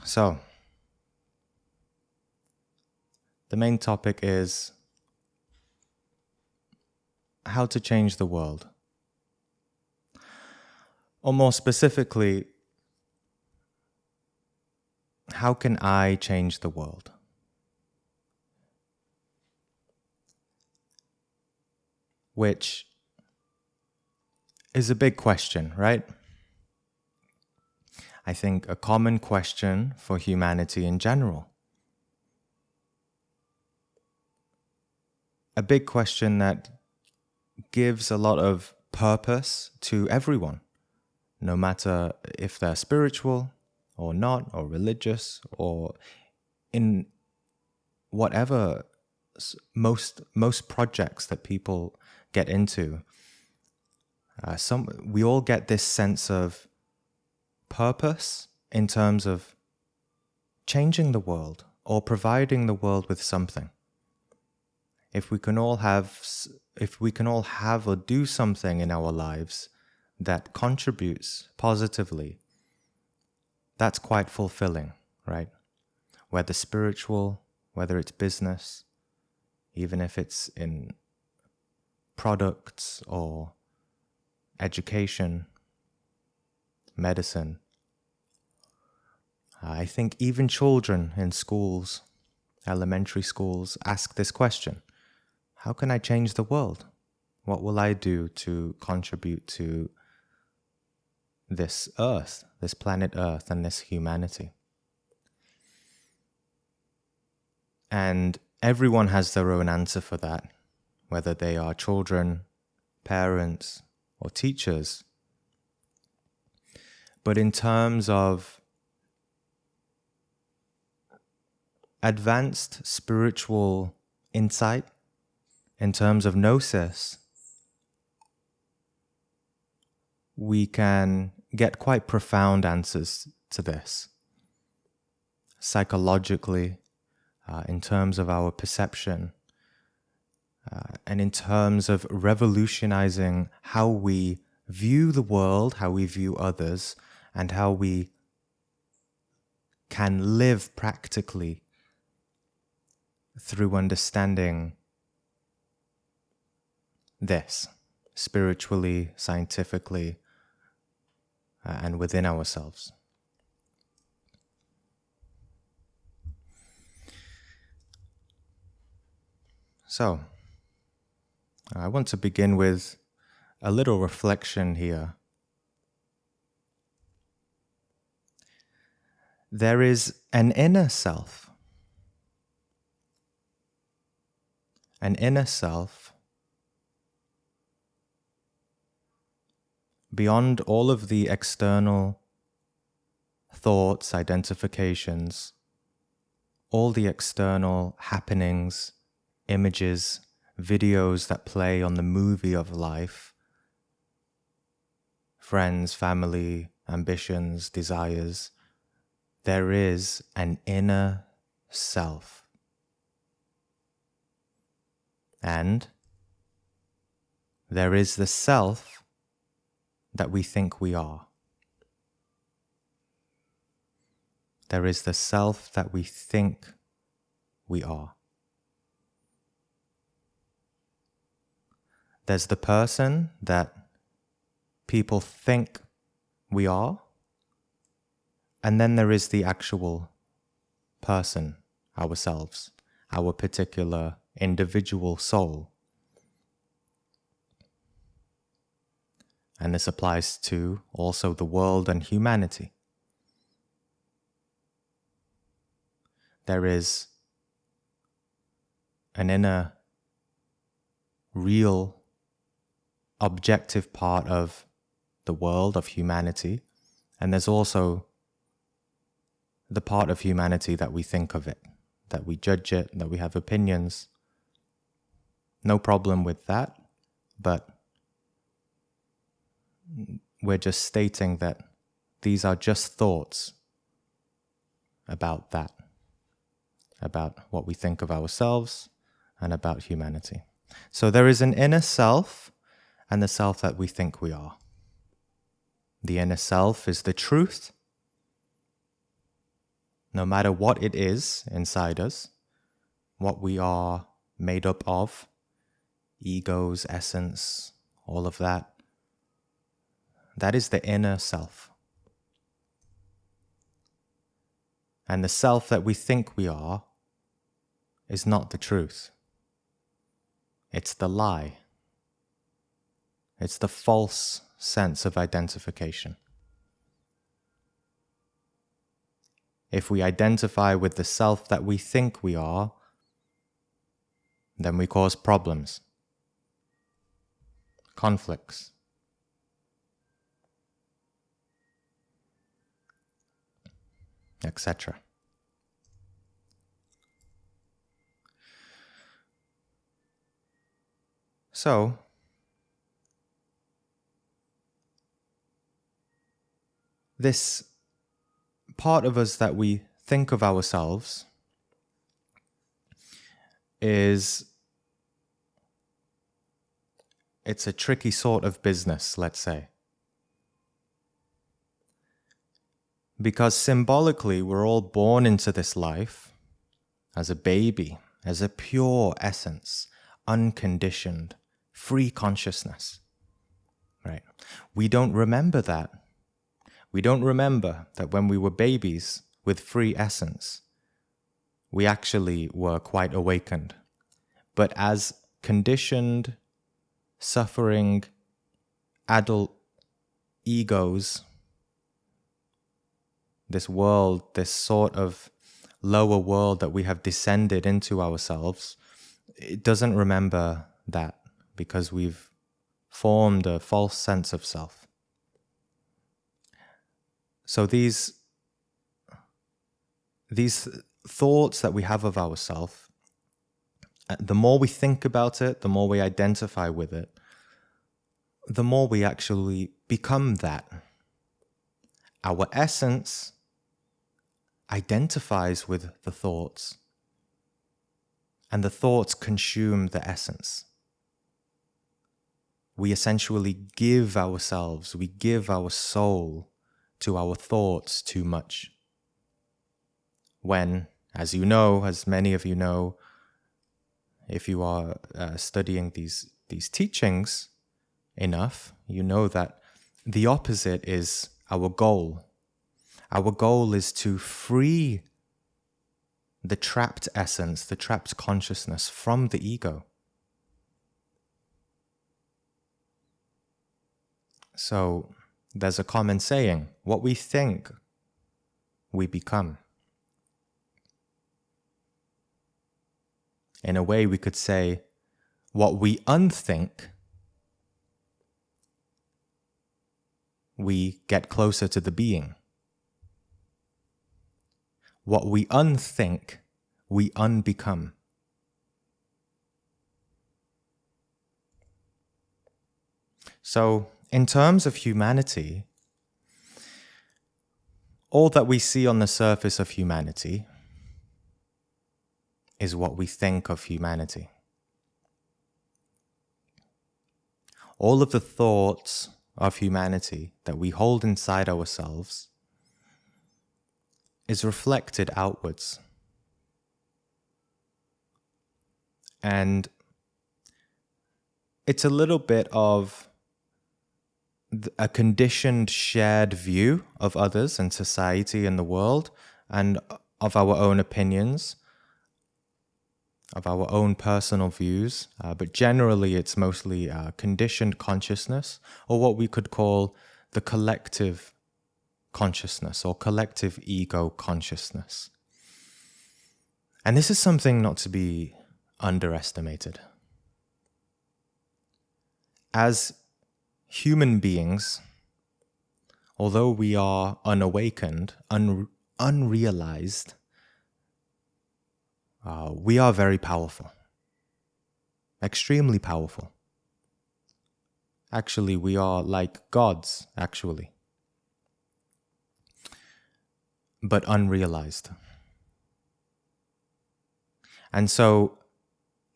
So, the main topic is how to change the world. Or more specifically, how can I change the world? Which is a big question, right? I think a common question for humanity in general. A big question that gives a lot of purpose to everyone, no matter if they're spiritual or not, or religious, or in whatever most projects that people get into. We all get this sense of purpose in terms of changing the world or providing the world with something. If we can all have or do something in our lives that contributes positively, that's quite fulfilling, right? Whether spiritual, whether it's business, even if it's in products or education, medicine. I think even children in schools, elementary schools, ask this question. How can I change the world? What will I do to contribute to this earth, this planet Earth, and this humanity? And everyone has their own answer for that, whether they are children, parents, or teachers. But in terms of advanced spiritual insight, in terms of Gnosis, we can get quite profound answers to this. Psychologically, in terms of our perception, and in terms of revolutionizing how we view the world, how we view others, and how we can live practically through understanding this, spiritually, scientifically, and within ourselves. So, I want to begin with a little reflection here. There is an inner self. An inner self beyond all of the external thoughts, identifications, all the external happenings, images, videos that play on the movie of life, friends, family, ambitions, desires, there is an inner self. And there is the self that we think we are. There is the self that we think we are. There's the person that people think we are, and then there is the actual person, ourselves, our particular individual soul. And this applies to also the world and humanity. There is an inner, real, objective part of the world, of humanity, and there's also the part of humanity that we think of it, that we judge it, that we have opinions. No problem with that, but we're just stating that these are just thoughts about that, about what we think of ourselves and about humanity. So there is an inner self and the self that we think we are. The inner self is the truth, no matter what it is inside us, what we are made up of, egos, essence, all of that, that is the inner self. And the self that we think we are is not the truth. It's the lie. It's the false sense of identification. If we identify with the self that we think we are, then we cause problems, conflicts. Etc. So, this part of us that we think of ourselves it's a tricky sort of business, let's say. Because symbolically, we're all born into this life as a baby, as a pure essence, unconditioned, free consciousness. Right? We don't remember that. We don't remember that when we were babies with free essence, we actually were quite awakened. But as conditioned, suffering, adult egos, this world, this sort of lower world that we have descended into ourselves, it doesn't remember that because we've formed a false sense of self. So these thoughts that we have of ourselves, the more we think about it, the more we identify with it, the more we actually become that. Our essence identifies with the thoughts, and the thoughts consume the essence. We essentially give ourselves, we give our soul to our thoughts too much. When, as you know, as many of you know, if you are studying these teachings enough, you know that the opposite is our goal. Our goal is to free the trapped essence, the trapped consciousness from the ego. So there's a common saying, what we think, we become. In a way, we could say, what we unthink, we get closer to the being. What we unthink, we unbecome. So, in terms of humanity, all that we see on the surface of humanity is what we think of humanity. All of the thoughts of humanity that we hold inside ourselves is reflected outwards. And it's a little bit of a conditioned shared view of others and society and the world, and of our own opinions, of our own personal views, but generally it's mostly conditioned consciousness, or what we could call the collective consciousness or collective ego consciousness. And this is something not to be underestimated. As human beings, although we are unawakened, unrealized, we are very powerful, extremely powerful. Actually, we are like gods, actually, but unrealized. And so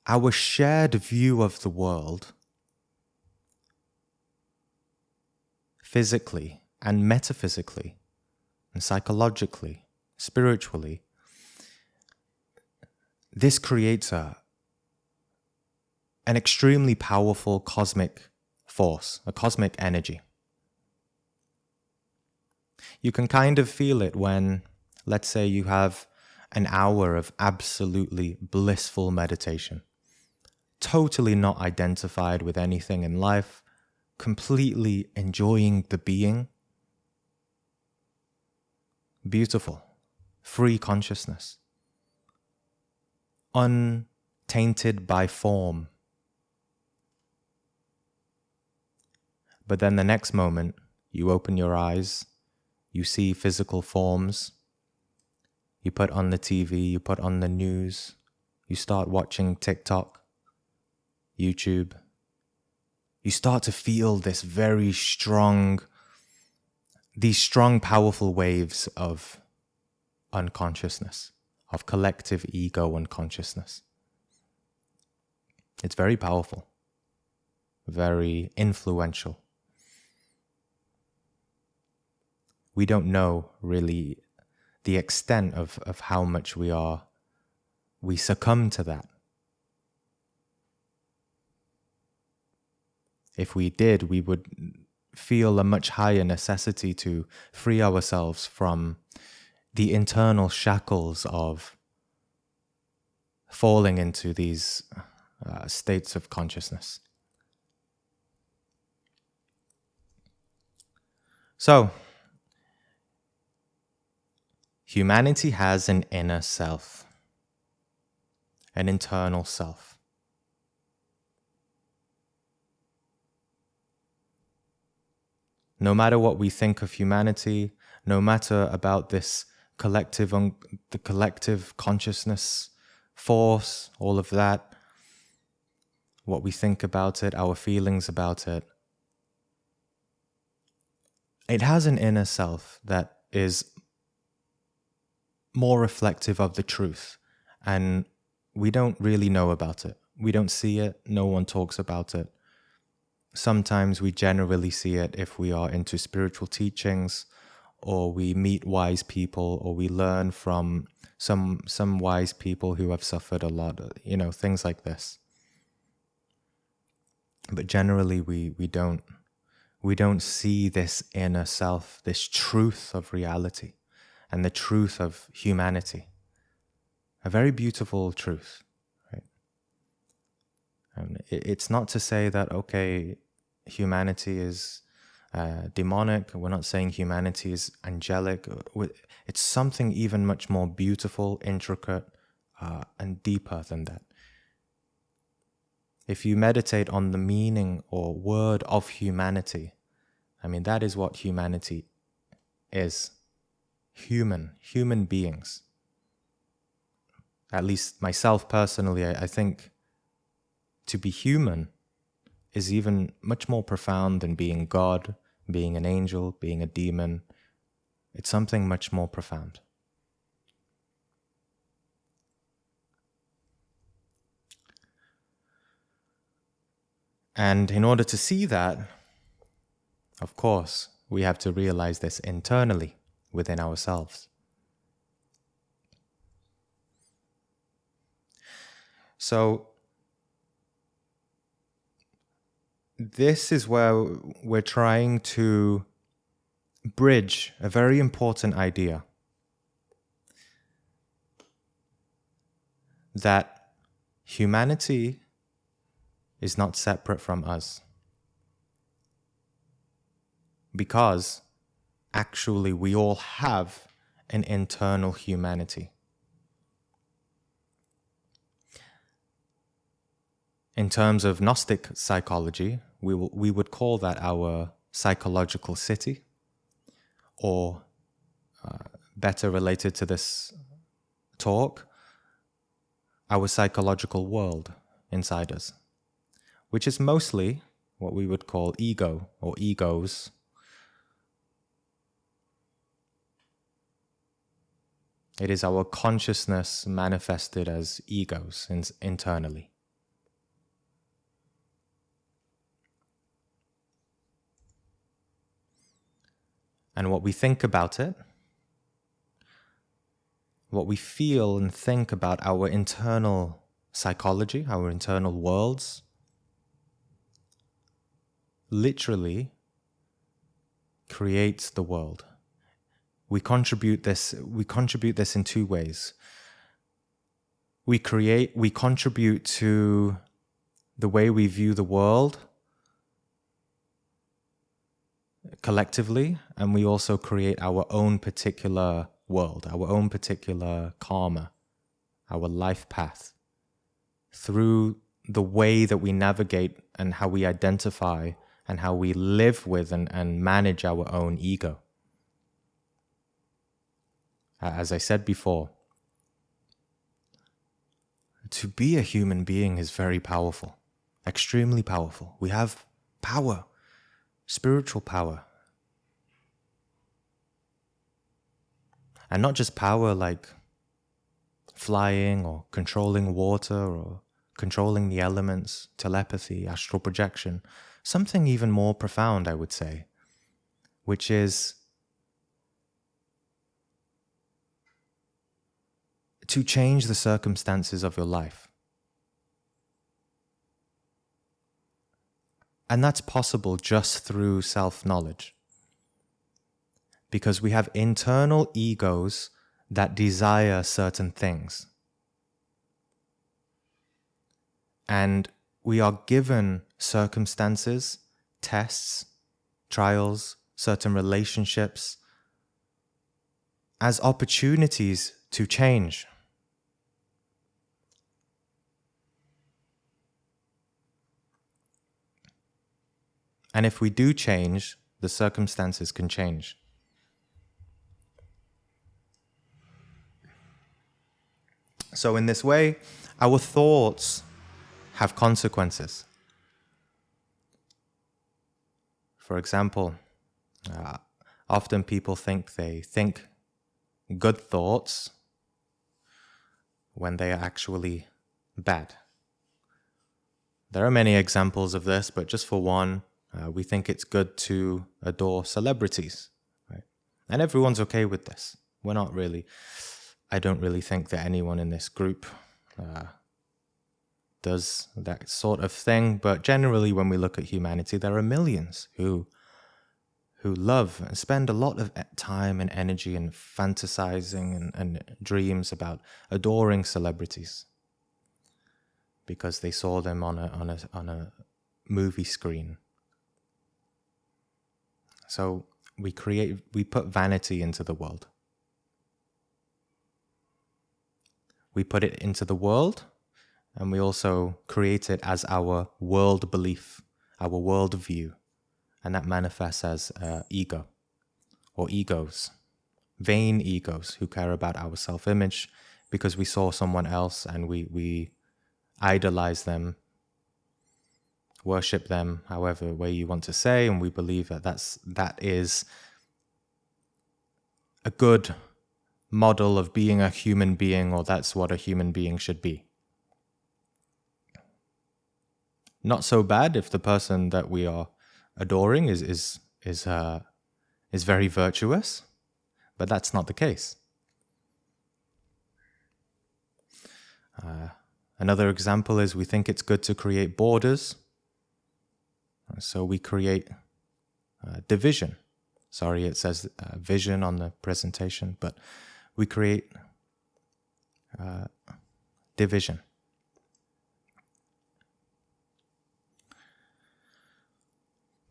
our shared view of the world, physically and metaphysically and psychologically spiritually, this creates an extremely powerful cosmic force, a cosmic energy. You can kind of feel it when, let's say, you have an hour of absolutely blissful meditation, totally not identified with anything in life, completely enjoying the being. Beautiful, free consciousness, untainted by form. But then the next moment, you open your eyes, you see physical forms, you put on the TV, you put on the news, you start watching TikTok, YouTube. You start to feel this very strong, these strong, powerful waves of unconsciousness, of collective ego unconsciousness. It's very powerful, very influential. We don't know really the extent of how much we succumb to that. If we did, we would feel a much higher necessity to free ourselves from the internal shackles of falling into these states of consciousness. So, humanity has an inner self, an internal self. No matter what we think of humanity, no matter about this the collective consciousness force, all of that, what we think about it, our feelings about it, it has an inner self that is more reflective of the truth, and we don't really know about it. We don't see it. No one talks about it. Sometimes we generally see it if we are into spiritual teachings, or we meet wise people, or we learn from some wise people who have suffered a lot, things like this. But generally we don't see this inner self, this truth of reality and the truth of humanity. A very beautiful truth, right? And it's not to say that, okay, humanity is demonic. We're not saying humanity is angelic. It's something even much more beautiful, intricate, and deeper than that. If you meditate on the meaning or word of humanity, that is what humanity is. Human beings. At least myself personally, I think to be human is even much more profound than being God, being an angel, being a demon. It's something much more profound. And in order to see that, of course, we have to realize this internally within ourselves. So, this is where we're trying to bridge a very important idea that humanity is not separate from us. Because actually we all have an internal humanity. In terms of Gnostic psychology, we would call that our psychological city, or better related to this talk, our psychological world inside us, which is mostly what we would call ego or egos. It is our consciousness manifested as egos internally. And what we think about it what we feel and think about our internal psychology, our internal worlds, literally creates the world. We contribute this in two ways. We contribute to the way we view the world collectively, and we also create our own particular world, our own particular karma, our life path, through the way that we navigate and how we identify and how we live with and manage our own ego. As I said before, to be a human being is very powerful, extremely powerful. We have power, spiritual power. And not just power like flying or controlling water or controlling the elements, telepathy, astral projection. Something even more profound, I would say, which is to change the circumstances of your life. And that's possible just through self-knowledge. Because we have internal egos that desire certain things. And we are given circumstances, tests, trials, certain relationships as opportunities to change. And if we do change, the circumstances can change. So in this way, our thoughts have consequences. For example, often people think they think good thoughts when they are actually bad. There are many examples of this, but just for one, we think it's good to adore celebrities, right? And everyone's okay with this. I don't really think that anyone in this group does that sort of thing. But generally, when we look at humanity, there are millions who love and spend a lot of time and energy and fantasizing and dreams about adoring celebrities because they saw them on a movie screen. So we put vanity into the world. We put it into the world, and we also create it as our world belief, our world view. And that manifests as ego or egos, vain egos who care about our self-image because we saw someone else and we idolize them, worship them, however way you want to say, and we believe that is a good model of being a human being, or that's what a human being should be. Not so bad if the person that we are adoring is very virtuous, but that's not the case. Another example is we think it's good to create borders, so we create division. Sorry, it says vision on the presentation, but we create division.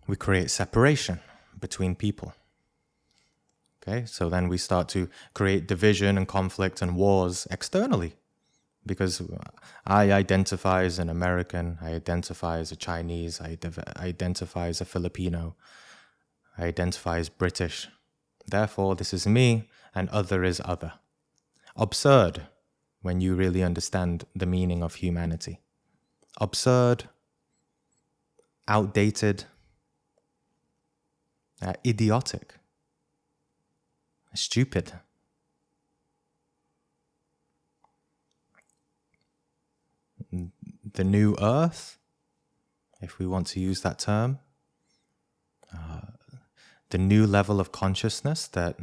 We create separation between people. Okay, so then we start to create division and conflict and wars externally. Because I identify as an American, I identify as a Chinese, I identify as a Filipino, I identify as British. Therefore, this is me, and other is other. Absurd when you really understand the meaning of humanity. Absurd, outdated, idiotic, stupid. The new earth, if we want to use that term, the new level of consciousness that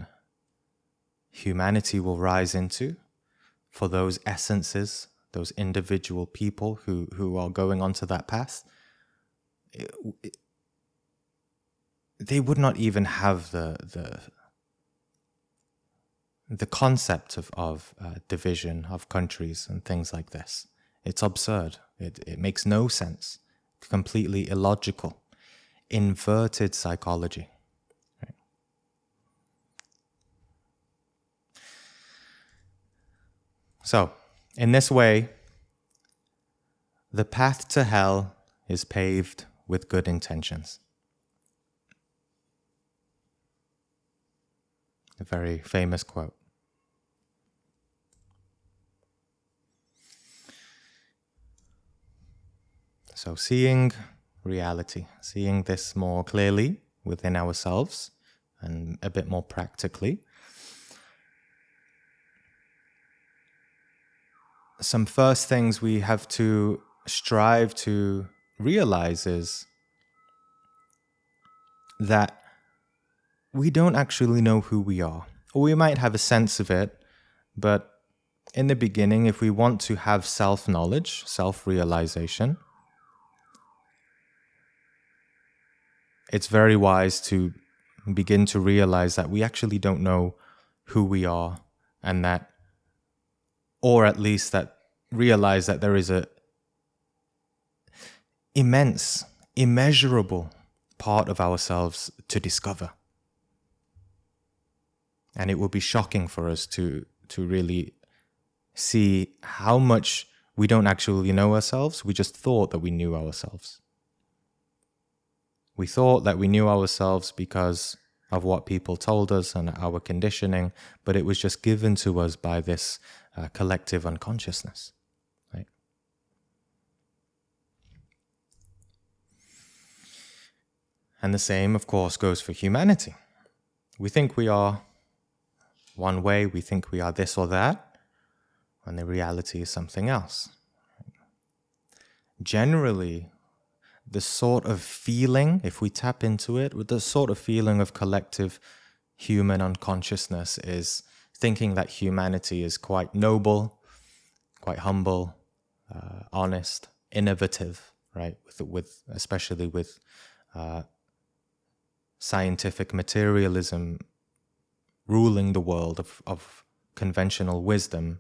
humanity will rise into for those essences, those individual people who are going onto that path, they would not even have the concept of division of countries and things like this. It's absurd. It makes no sense. Completely illogical. Inverted psychology. Right? So, in this way, the path to hell is paved with good intentions. A very famous quote. So seeing reality, seeing this more clearly within ourselves and a bit more practically. Some first things we have to strive to realize is that we don't actually know who we are. Or we might have a sense of it, but in the beginning, if we want to have self-knowledge, self-realization, it's very wise to begin to realize that we actually don't know who we are, and that, or at least that realize that there is a immense, immeasurable part of ourselves to discover. And it will be shocking for us to really see how much we don't actually know ourselves. We just thought that we knew ourselves. We thought that we knew ourselves because of what people told us and our conditioning, but it was just given to us by this collective unconsciousness. Right? And the same, of course, goes for humanity. We think we are one way, we think we are this or that, when the reality is something else. Generally, the sort of feeling, if we tap into it, with the sort of feeling of collective human unconsciousness is thinking that humanity is quite noble, quite humble, honest, innovative, right? With especially with scientific materialism ruling the world of conventional wisdom,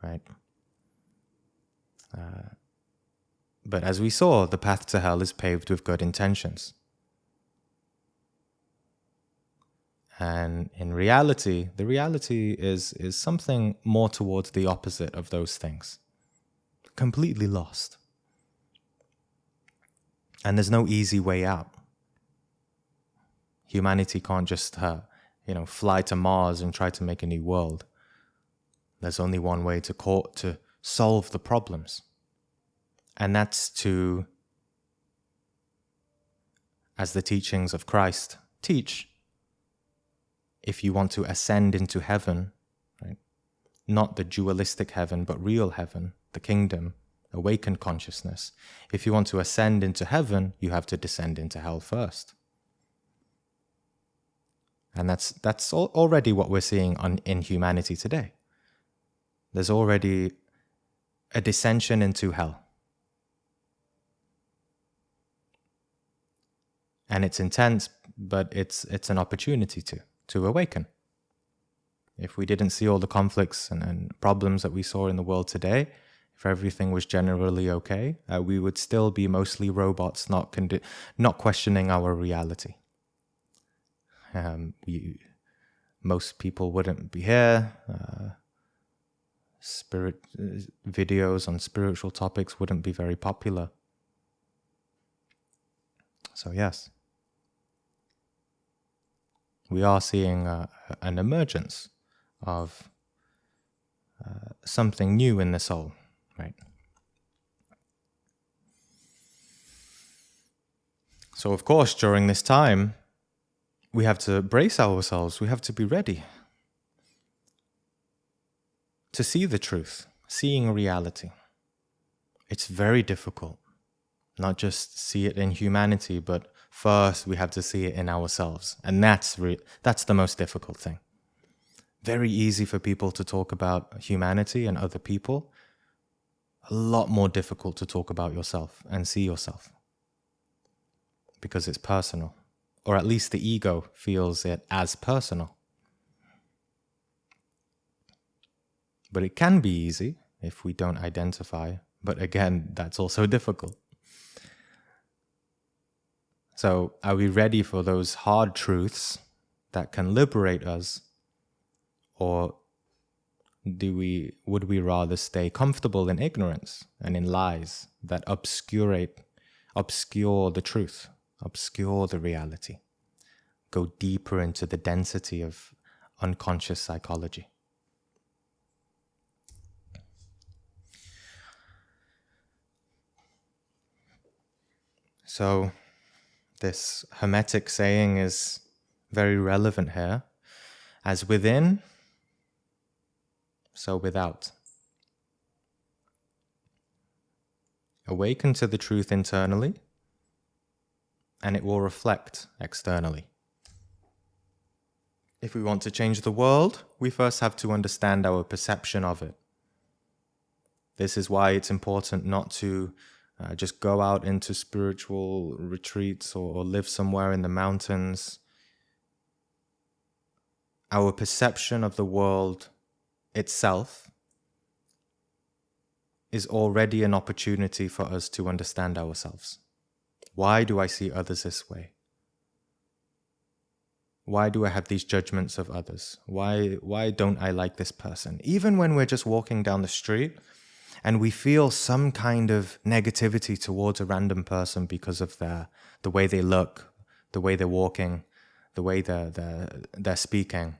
right? But as we saw, the path to hell is paved with good intentions. And in reality, the reality is something more towards the opposite of those things. Completely lost. And there's no easy way out. Humanity can't just fly to Mars and try to make a new world. There's only one way to solve the problems. And that's to, as the teachings of Christ teach, if you want to ascend into heaven, right? Not the dualistic heaven, but real heaven, the kingdom, awakened consciousness. If you want to ascend into heaven, you have to descend into hell first. And that's already what we're seeing in humanity today. There's already a descension into hell. And it's intense, but it's an opportunity to awaken. If we didn't see all the conflicts and problems that we saw in the world today, if everything was generally okay, we would still be mostly robots, not questioning our reality. Most people wouldn't be here. Videos on spiritual topics wouldn't be very popular. So yes, we are seeing an emergence of something new in the soul, right? So of course, during this time, we have to brace ourselves. We have to be ready to see the truth, seeing reality. It's very difficult. Not just see it in humanity, but first we have to see it in ourselves. And that's the most difficult thing. Very easy for people to talk about humanity and other people. A lot more difficult to talk about yourself and see yourself. Because it's personal. Or at least the ego feels it as personal. But it can be easy if we don't identify. But again, that's also difficult. So are we ready for those hard truths that can liberate us? Or would we rather stay comfortable in ignorance and in lies that obscure the truth, obscure the reality, go deeper into the density of unconscious psychology? So this Hermetic saying is very relevant here. As within, so without. Awaken to the truth internally, and it will reflect externally. If we want to change the world, we first have to understand our perception of it. This is why it's important not to just go out into spiritual retreats or live somewhere in the mountains. Our perception of the world itself is already an opportunity for us to understand ourselves. Why do I see others this way? Why do I have these judgments of others? Why don't I like this person? Even when we're just walking down the street and we feel some kind of negativity towards a random person because of the way they look, the way they're walking, the way they're speaking.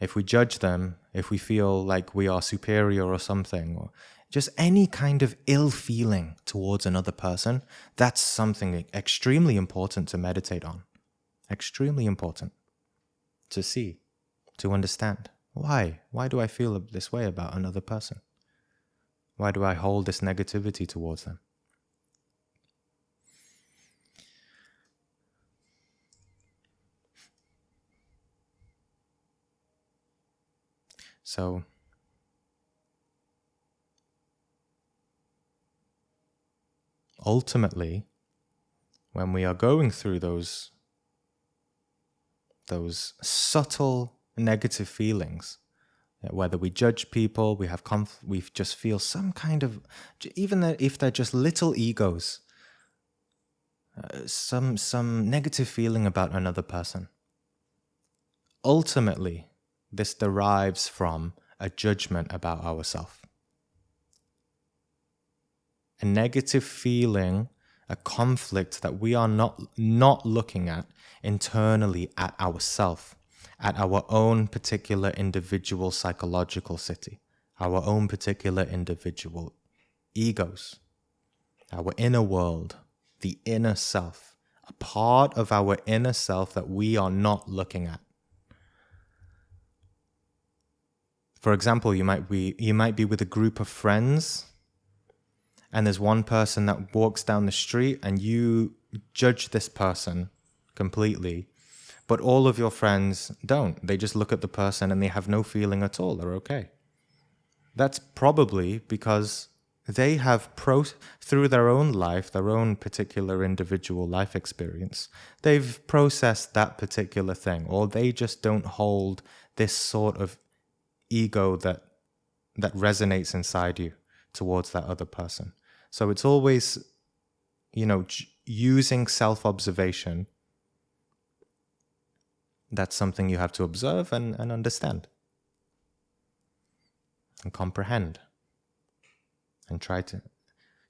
If we judge them, if we feel like we are superior or something, or just any kind of ill feeling towards another person, that's something extremely important to meditate on. Extremely important to see, to understand. Why? Why do I feel this way about another person? Why do I hold this negativity towards them? So, ultimately, when we are going through those subtle negative feelings, whether we judge people, we just feel some kind of, even if they're just little egos, some negative feeling about another person. Ultimately, this derives from a judgment about ourselves. A negative feeling, a conflict that we are not looking at internally at ourselves, at our own particular individual psychological city, our own particular individual egos, our inner world, the inner self, a part of our inner self that we are not looking at. For example, you might be with a group of friends, and there's one person that walks down the street and you judge this person completely, but all of your friends don't. They just look at the person and they have no feeling at all. They're okay. That's probably because they have, through their own life, their own particular individual life experience, they've processed that particular thing, or they just don't hold this sort of ego that resonates inside you towards that other person. So it's always, using self-observation. That's something you have to observe and understand and comprehend, and try to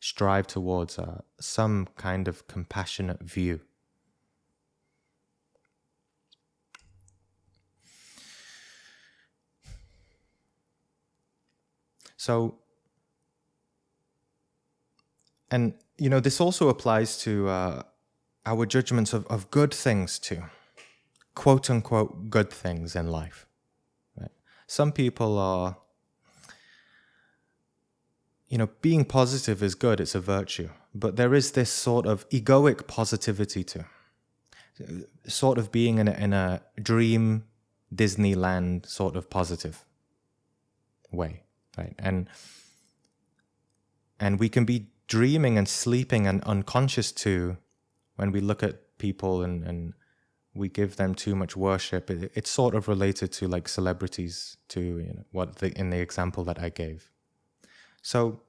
strive towards some kind of compassionate view. So, and this also applies to our judgments of good things too, quote unquote good things in life. Right? Some people are, being positive is good, it's a virtue, but there is this sort of egoic positivity too, sort of being in a dream Disneyland sort of positive way, right? And we can be dreaming and sleeping and unconscious too when we look at people and we give them too much worship. It's sort of related to like celebrities too, in the example that I gave. So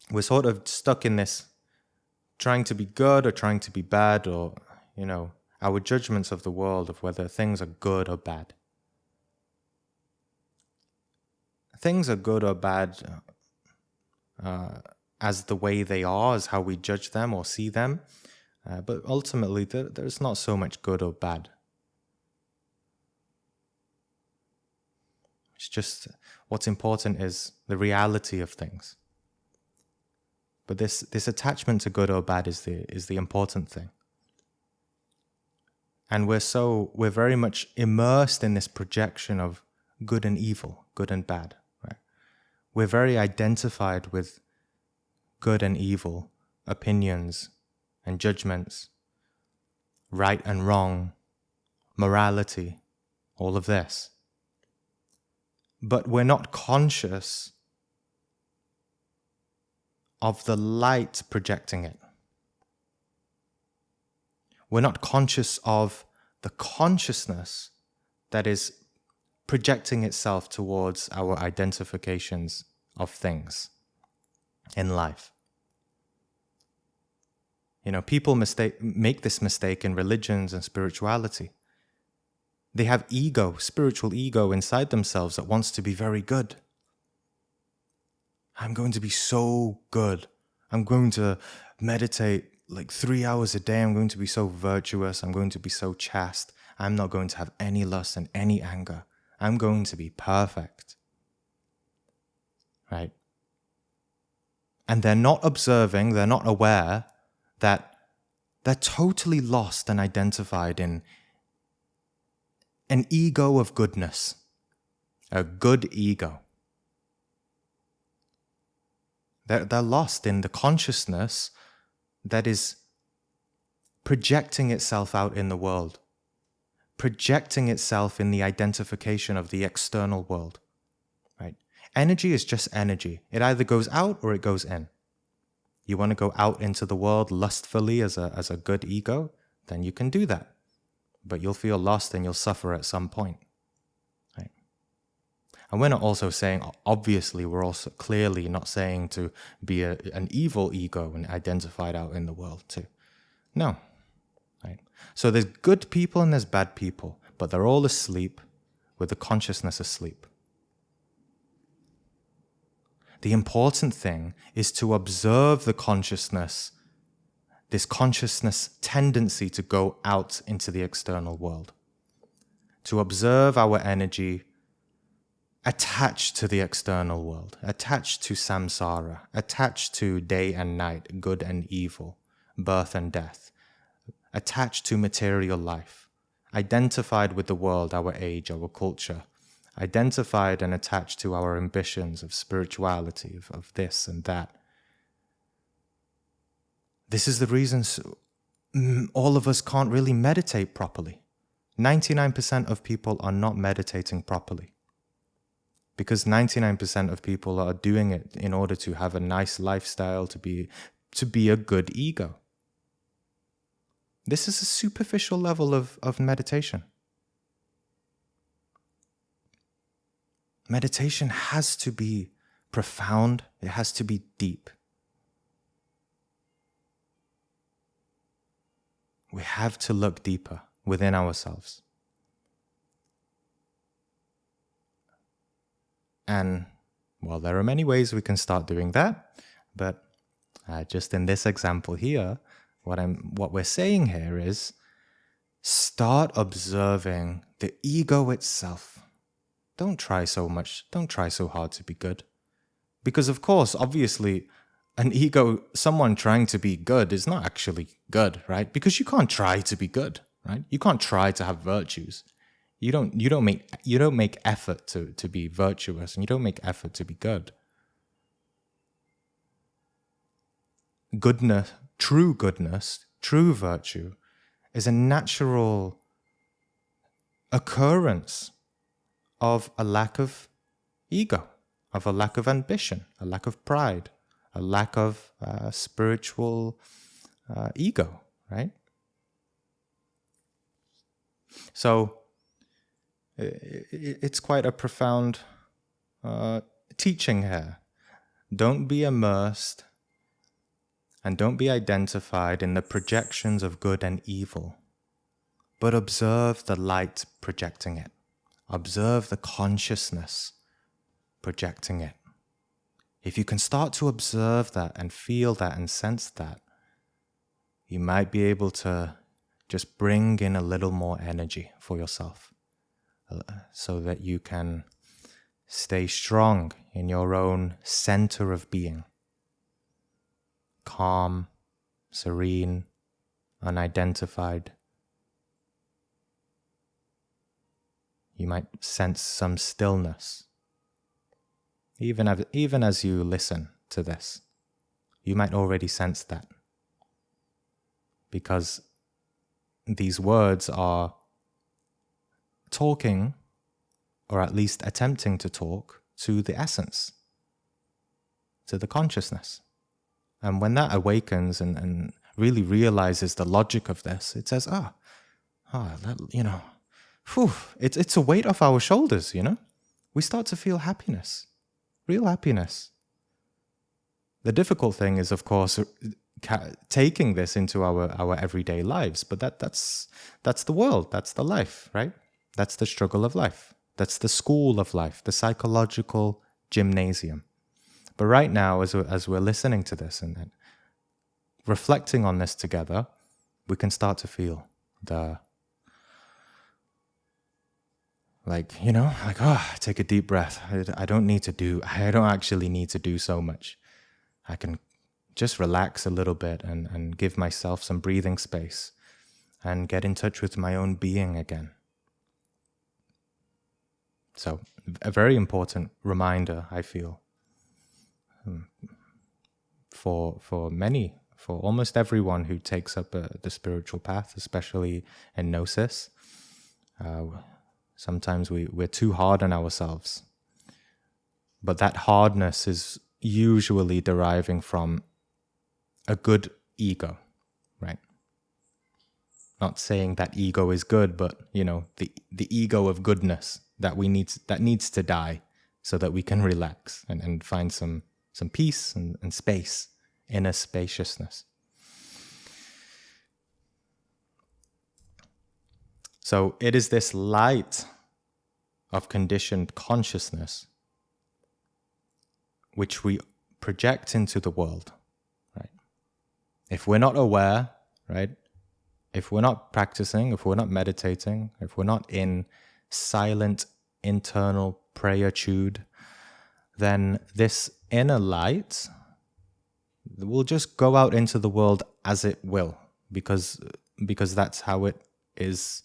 we're sort of stuck in this trying to be good or trying to be bad, or, our judgments of the world of whether things are good or bad. Things are good or bad as the way they are, as how we judge them or see them. But ultimately, there's not so much good or bad. It's just what's important is the reality of things. But this attachment to good or bad is the important thing. And we're very much immersed in this projection of good and evil, good and bad, right? We're very identified with good and evil, opinions and judgments, right and wrong, morality, all of this. But we're not conscious of the light projecting it. We're not conscious of the consciousness that is projecting itself towards our identifications of things in life. People make this mistake in religions and spirituality. They have ego, spiritual ego inside themselves that wants to be very good. I'm going to be so good. I'm going to meditate like 3 hours a day. I'm going to be so virtuous. I'm going to be so chaste. I'm not going to have any lust and any anger. I'm going to be perfect. Right? And they're not observing, they're not aware that they're totally lost and identified in an ego of goodness, a good ego. They're lost in the consciousness that is projecting itself out in the world, projecting itself in the identification of the external world, right? Energy is just energy. It either goes out or it goes in. You want to go out into the world lustfully as a good ego, then you can do that. But you'll feel lost and you'll suffer at some point. Right? And we're not also saying, obviously, we're also clearly not saying to be an evil ego and identified out in the world too. No. Right? So there's good people and there's bad people, but they're all asleep with the consciousness asleep. The important thing is to observe the consciousness, this consciousness tendency to go out into the external world. To observe our energy attached to the external world, attached to samsara, attached to day and night, good and evil, birth and death, attached to material life, identified with the world, our age, our culture, identified and attached to our ambitions of spirituality, of this and that. This is the reason all of us can't really meditate properly. 99% of people are not meditating properly. Because 99% of people are doing it in order to have a nice lifestyle, to be a good ego. This is a superficial level of meditation. Meditation has to be profound. It has to be deep. We have to look deeper within ourselves. And, well, there are many ways we can start doing that, but just in this example here, what we're saying here is start observing the ego itself. Don't try so hard to be good. Because of course, obviously, an ego, someone trying to be good is not actually good, right? Because you can't try to be good, right? You can't try to have virtues. You don't make effort to be virtuous, and you don't make effort to be good. Goodness, true virtue is a natural occurrence of a lack of ego, of a lack of ambition, a lack of pride, a lack of spiritual ego, right? So it's quite a profound teaching here. Don't be immersed and don't be identified in the projections of good and evil, but observe the light projecting it. Observe the consciousness projecting it. If you can start to observe that and feel that and sense that, you might be able to just bring in a little more energy for yourself so that you can stay strong in your own center of being. Calm, serene, unidentified. You might sense some stillness. Even as you listen to this, you might already sense that. Because these words are talking, or at least attempting to talk, to the essence, to the consciousness. And when that awakens and really realizes the logic of this, it says, it's a weight off our shoulders, We start to feel happiness, real happiness. The difficult thing is, of course, taking this into our everyday lives, but that's the world, that's the life, right? That's the struggle of life. That's the school of life, the psychological gymnasium. But right now, as we're listening to this and reflecting on this together, we can start to feel take a deep breath. I don't actually need to do so much. I can just relax a little bit and give myself some breathing space and get in touch with my own being again. So, a very important reminder, I feel, for almost everyone who takes up the spiritual path, especially in Gnosis. Sometimes we're too hard on ourselves. But that hardness is usually deriving from a good ego, right? Not saying that ego is good, but the ego of goodness that needs to die so that we can relax and find some peace and space, inner spaciousness. So it is this light of conditioned consciousness which we project into the world, right? If we're not aware, right? If we're not practicing, if we're not meditating, if we're not in silent internal prayertude, then this inner light will just go out into the world as it will, because that's how it is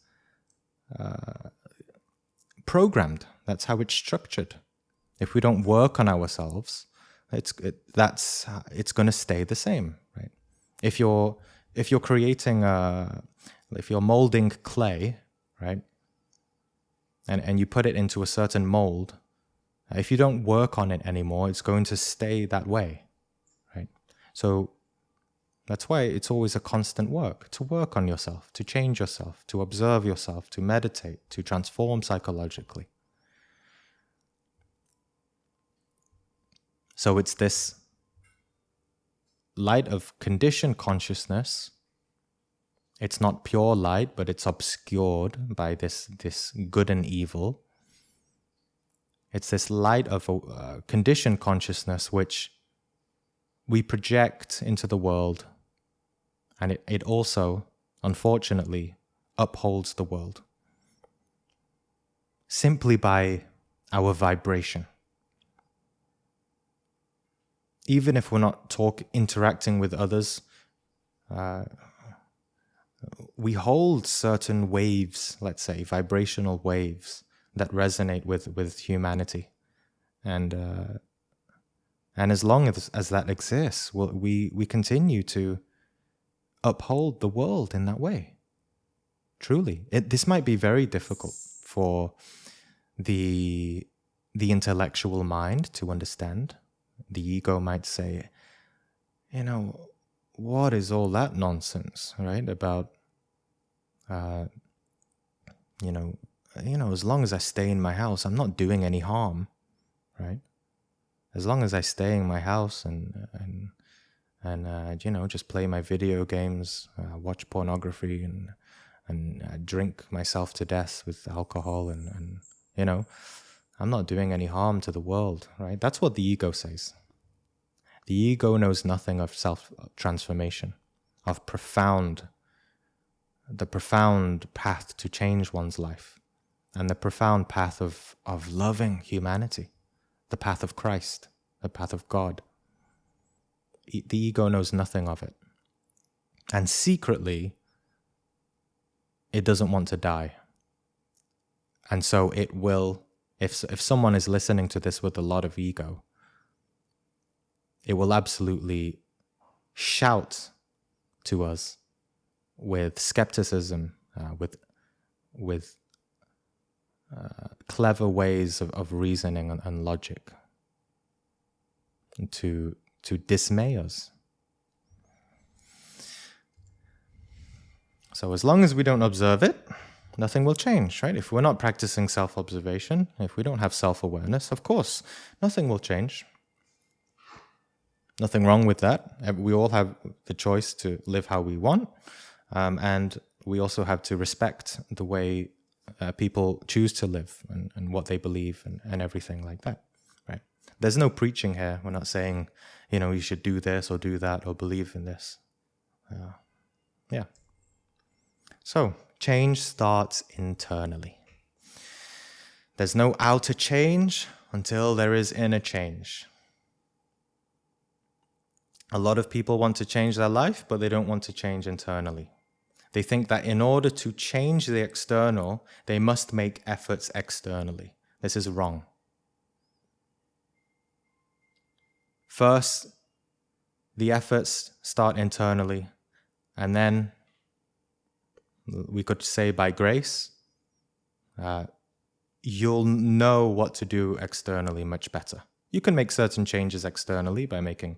programmed. That's how it's structured. If we don't work on ourselves, it's going to stay the same, right? If you're creating if you're molding clay, right, and you put it into a certain mold, if you don't work on it anymore, it's going to stay that way, right? So that's why it's always a constant work, to work on yourself, to change yourself, to observe yourself, to meditate, to transform psychologically. So it's this light of conditioned consciousness. It's not pure light, but it's obscured by this good and evil. It's this light of conditioned consciousness which we project into the world, and it also, unfortunately, upholds the world simply by our vibration. Even if we're not interacting with others, we hold certain waves, let's say, vibrational waves that resonate with humanity. And as long as that exists, we continue to uphold the world in that way. Truly. This might be very difficult for the intellectual mind to understand. The ego might say, what is all that nonsense, right? About, as long as I stay in my house, I'm not doing any harm, right? As long as I stay in my house and just play my video games, watch pornography, and drink myself to death with alcohol, and I'm not doing any harm to the world, right? That's what the ego says. The ego knows nothing of self-transformation, of the profound path to change one's life, and the profound path of loving humanity, the path of Christ, the path of God. The ego knows nothing of it. And secretly, it doesn't want to die. And so it will, if someone is listening to this with a lot of ego, it will absolutely shout to us with skepticism, with clever ways of reasoning and logic, to dismay us. So as long as we don't observe it, nothing will change, right? If we're not practicing self-observation, if we don't have self-awareness, of course, nothing will change. Nothing wrong with that. We all have the choice to live how we want, and we also have to respect the way people choose to live and what they believe and everything like that, right? There's no preaching here. We're not saying, you should do this or do that or believe in this. Yeah. So, change starts internally. There's no outer change until there is inner change. A lot of people want to change their life, but they don't want to change internally. They think that in order to change the external, they must make efforts externally. This is wrong. First, the efforts start internally, and then we could say by grace, you'll know what to do externally much better. You can make certain changes externally by making,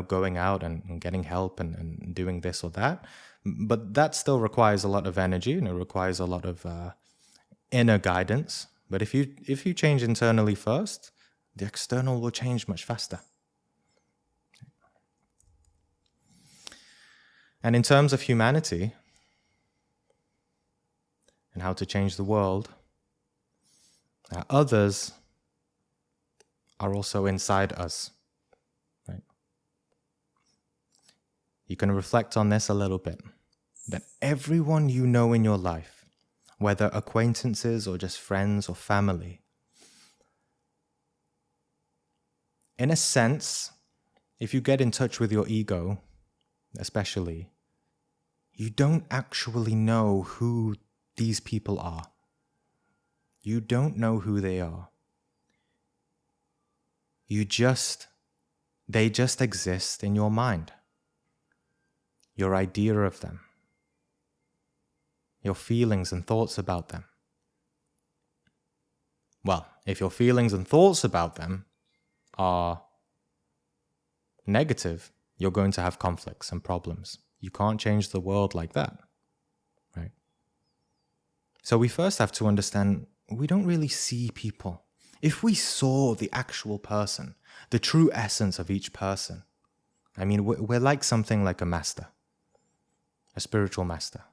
going out and getting help and doing this or that. But that still requires a lot of energy, and it requires a lot of inner guidance. But if you change internally first, the external will change much faster. And in terms of humanity and how to change the world, others are also inside us. Right? You can reflect on this a little bit. That everyone you know in your life, whether acquaintances or just friends or family, in a sense, if you get in touch with your ego, especially, you don't actually know who these people are. You don't know who they are. They just exist in your mind. Your idea of them. Your feelings and thoughts about them. Well, if your feelings and thoughts about them are negative, you're going to have conflicts and problems. You can't change the world like that, right? So we first have to understand we don't really see people. If we saw the actual person, the true essence of each person, we're like something like a master, a spiritual master.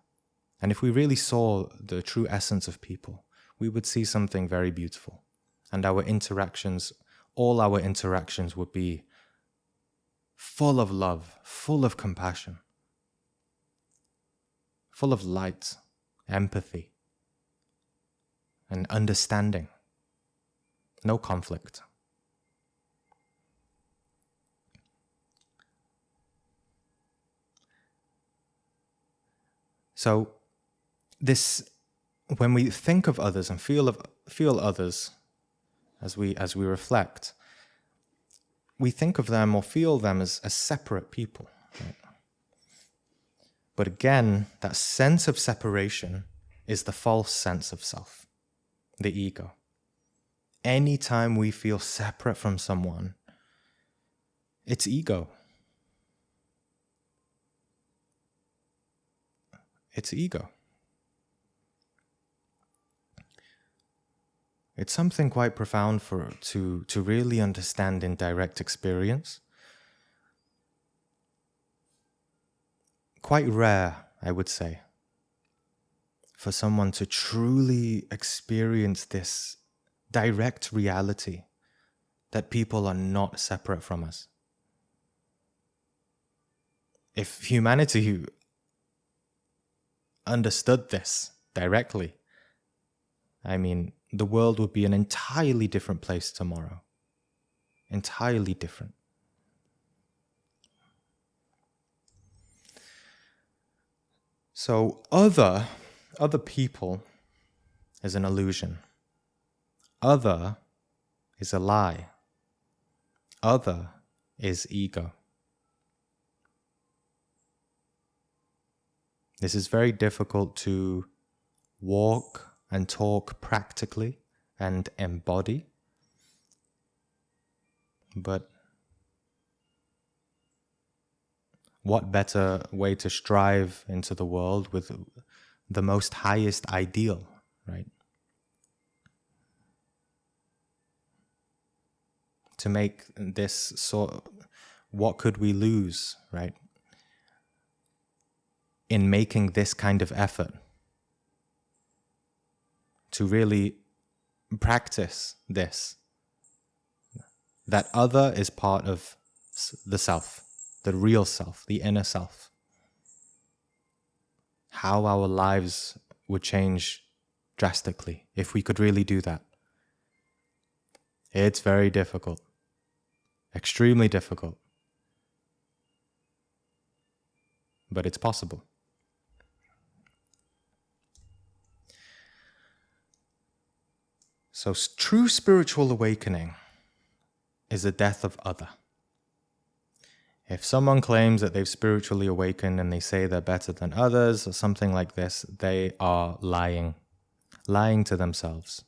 And if we really saw the true essence of people, we would see something very beautiful. And all our interactions would be full of love, full of compassion, full of light, empathy, and understanding. No conflict. So when we think of others and feel others, as we reflect, we think of them or feel them as separate people. Right? But again, that sense of separation is the false sense of self, the ego. anytime we feel separate from someone, it's ego. It's ego. It's something quite profound to really understand in direct experience. Quite rare, I would say, for someone to truly experience this direct reality that people are not separate from us. If humanity understood this directly, I mean, the world would be an entirely different place tomorrow. Entirely different. So other people is an illusion. Other is a lie. Other is ego. This is very difficult to walk and talk practically and embody. But what better way to strive into the world with the most highest ideal, right? To make this what could we lose, right? In making this kind of effort to really practice this, that other is part of the self, the real self, the inner self. How our lives would change drastically if we could really do that. It's very difficult, extremely difficult, but it's possible. So true spiritual awakening is the death of other. If someone claims that they've spiritually awakened and they say they're better than others or something like this, they are lying to themselves.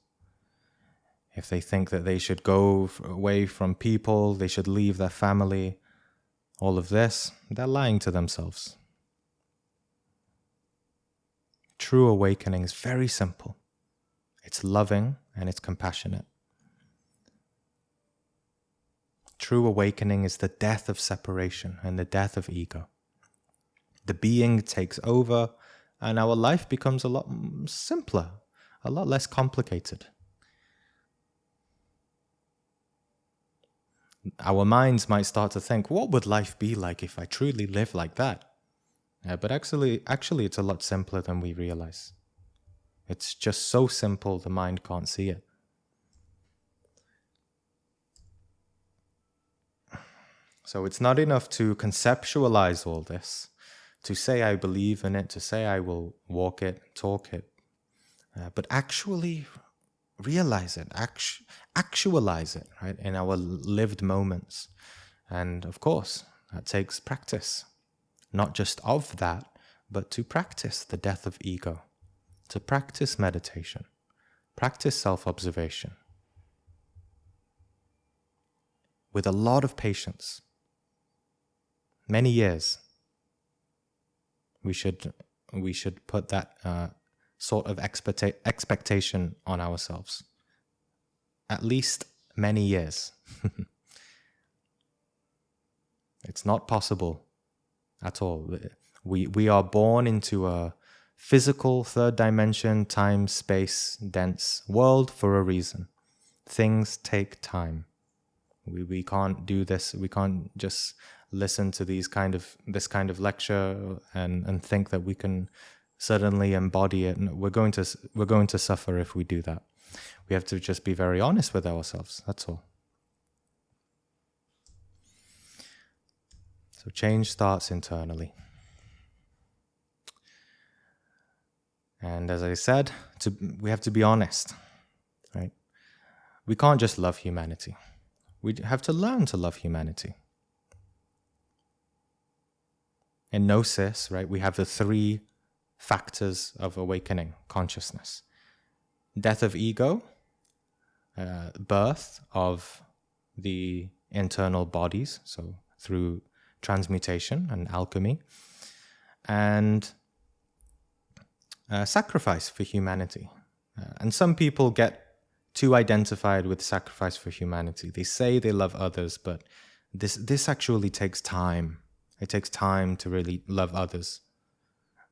If they think that they should go away from people, they should leave their family, all of this, they're lying to themselves. True awakening is very simple. It's loving and it's compassionate. True awakening is the death of separation and the death of ego. The being takes over and our life becomes a lot simpler, a lot less complicated. Our minds might start to think, what would life be like if I truly lived like that? But actually, it's a lot simpler than we realize. It's just so simple the mind can't see it. So it's not enough to conceptualize all this, to say I believe in it, to say I will walk it, talk it, but actually realize it, actualize it, right, in our lived moments. And of course, that takes practice, not just of that, but to practice the death of ego, to practice meditation, practice self-observation with a lot of patience. Many years. We should put that sort of expectation on ourselves. At least many years. It's not possible at all. We are born into a physical third dimension, time, space, dense world for a reason. Things take time. We can't do this. We can't just listen to this kind of lecture and think that we can suddenly embody it. And we're going to suffer if we do that. We have to just be very honest with ourselves. That's all. So change starts internally. And as I said, we have to be honest, right? We can't just love humanity. We have to learn to love humanity. In Gnosis, right, we have the 3 factors of awakening consciousness. Death of ego, birth of the internal bodies, so through transmutation and alchemy, and sacrifice for humanity. And some people get too identified with sacrifice for humanity. They say they love others, but this actually takes time. It takes time to really love others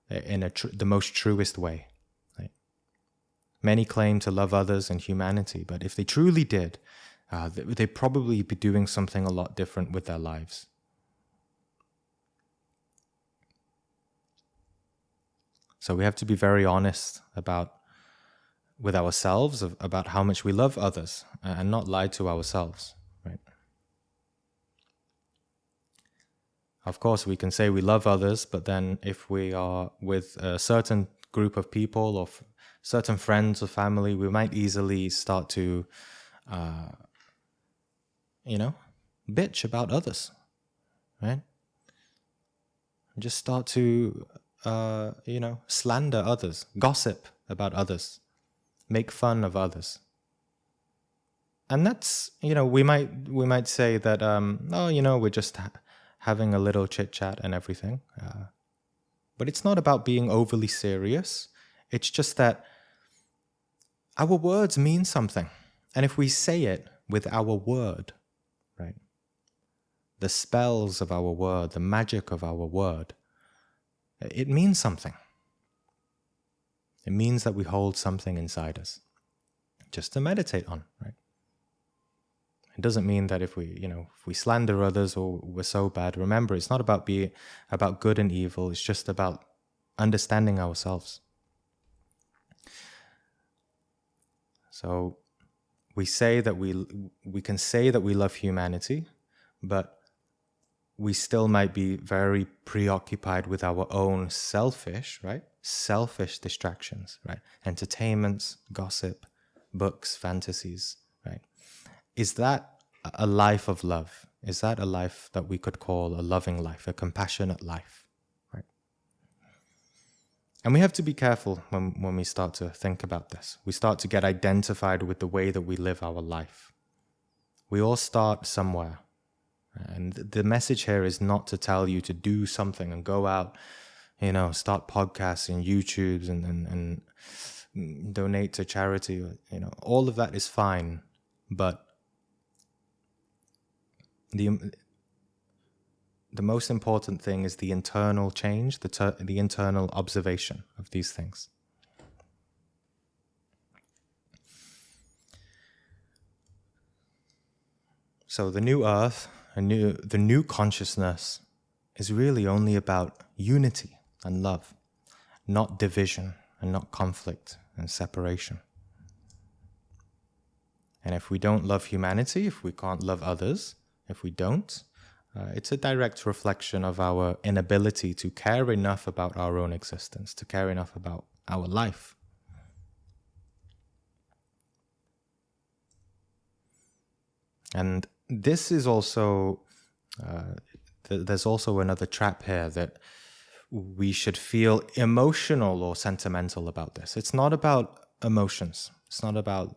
in the most truest way. Right? Many claim to love others and humanity, but if they truly did, they'd probably be doing something a lot different with their lives. So we have to be very honest with ourselves about how much we love others, and not lie to ourselves, right? Of course, we can say we love others, but then if we are with a certain group of people or certain friends or family, we might easily start to, bitch about others, right? Just start to, slander others, gossip about others, make fun of others. And that's, we might say that, we're just having a little chit chat and everything. But it's not about being overly serious. It's just that our words mean something. And if we say it with our word, right? The spells of our word, the magic of our word, it means something. It means that we hold something inside us just to meditate on, right? It doesn't mean that if we slander others or we're so bad. Remember, it's not about good and evil. It's just about understanding ourselves. So we say that we can say that we love humanity, but we still might be very preoccupied with our own selfish distractions, right? Entertainments, gossip, books, fantasies, right? Is that a life of love? Is that a life that we could call a loving life, a compassionate life, right? And we have to be careful when we start to think about this. We start to get identified with the way that we live our life. We all start somewhere. And the message here is not to tell you to do something and go out, start podcasts and YouTubes and donate to charity. All of that is fine, but the most important thing is the internal change, the internal observation of these things. So the new earth, the new consciousness is really only about unity and love, not division and not conflict and separation. And if we don't love humanity, if we can't love others, if we don't, it's a direct reflection of our inability to care enough about our own existence, to care enough about our life. And this is also, there's also another trap here that we should feel emotional or sentimental about this. It's not about emotions. It's not about,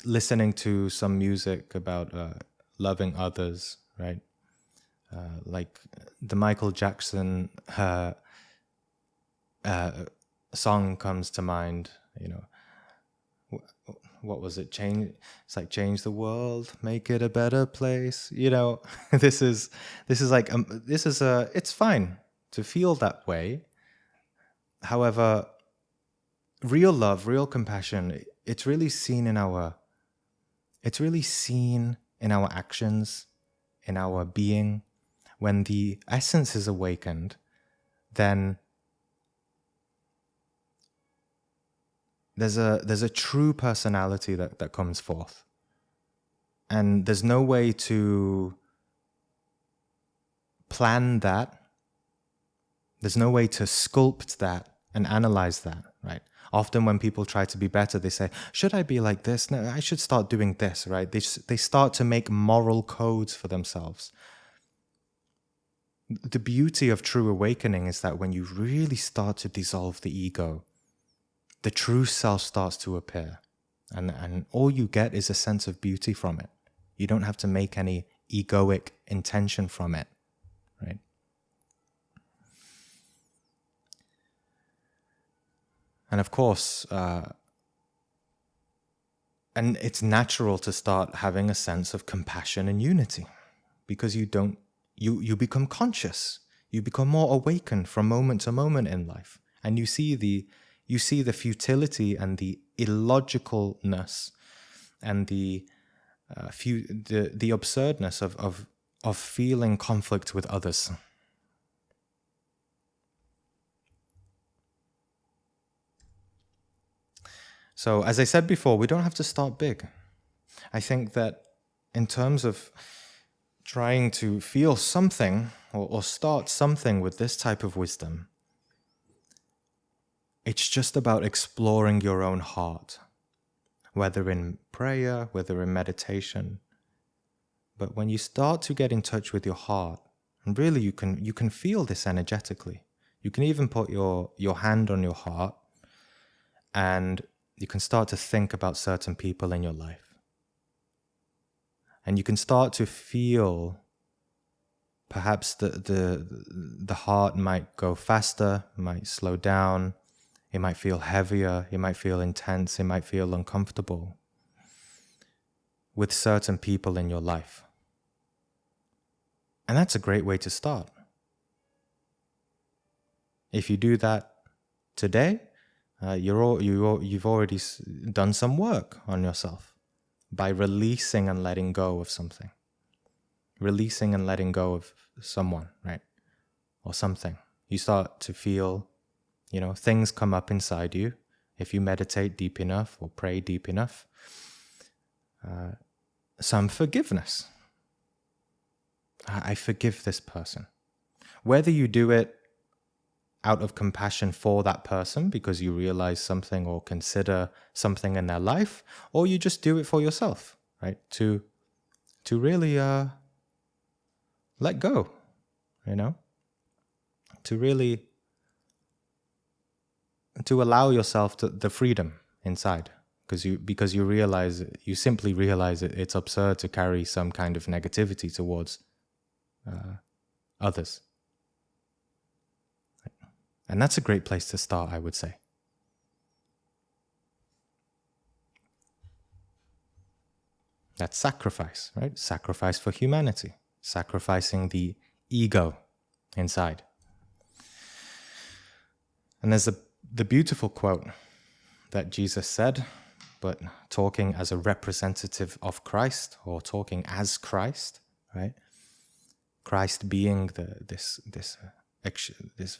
listening to some music about loving others, right? Like the Michael Jackson song comes to mind, what was it? It's like change the world, make it a better place. It's fine to feel that way. However, real love, real compassion, it's really seen in our actions, in our being. When the essence is awakened, then there's a true personality that comes forth. And there's no way to plan that. There's no way to sculpt that and analyze that, right? Often when people try to be better, they say, should I be like this? No, I should start doing this, right? They start to make moral codes for themselves. The beauty of true awakening is that when you really start to dissolve the ego, the true self starts to appear. And all you get is a sense of beauty from it. You don't have to make any egoic intention from it, right? And of course, and it's natural to start having a sense of compassion and unity, because you become conscious. You become more awakened from moment to moment in life, and you see the futility and the illogicalness and the absurdness of feeling conflict with others. So, as I said before, we don't have to start big. I think that in terms of trying to feel something or start something with this type of wisdom, it's just about exploring your own heart, whether in prayer, whether in meditation. But when you start to get in touch with your heart, and really you can feel this energetically. You can even put your hand on your heart, and you can start to think about certain people in your life. And you can start to feel perhaps the heart might go faster, might slow down, it might feel heavier, it might feel intense, it might feel uncomfortable with certain people in your life. And that's a great way to start. If you do that today, you've already done some work on yourself by releasing and letting go of something. Releasing and letting go of someone, right? Or something. You start to feel, things come up inside you. If you meditate deep enough or pray deep enough, some forgiveness. I forgive this person. Whether you do it out of compassion for that person because you realize something or consider something in their life, or you just do it for yourself, right? To really let go, to allow yourself the freedom inside, because you simply realize it's absurd to carry some kind of negativity towards others. And that's a great place to start, I would say. That's sacrifice, right? Sacrifice for humanity. Sacrificing the ego inside. And there's the beautiful quote that Jesus said, but talking as a representative of Christ, or talking as Christ, right? Christ being this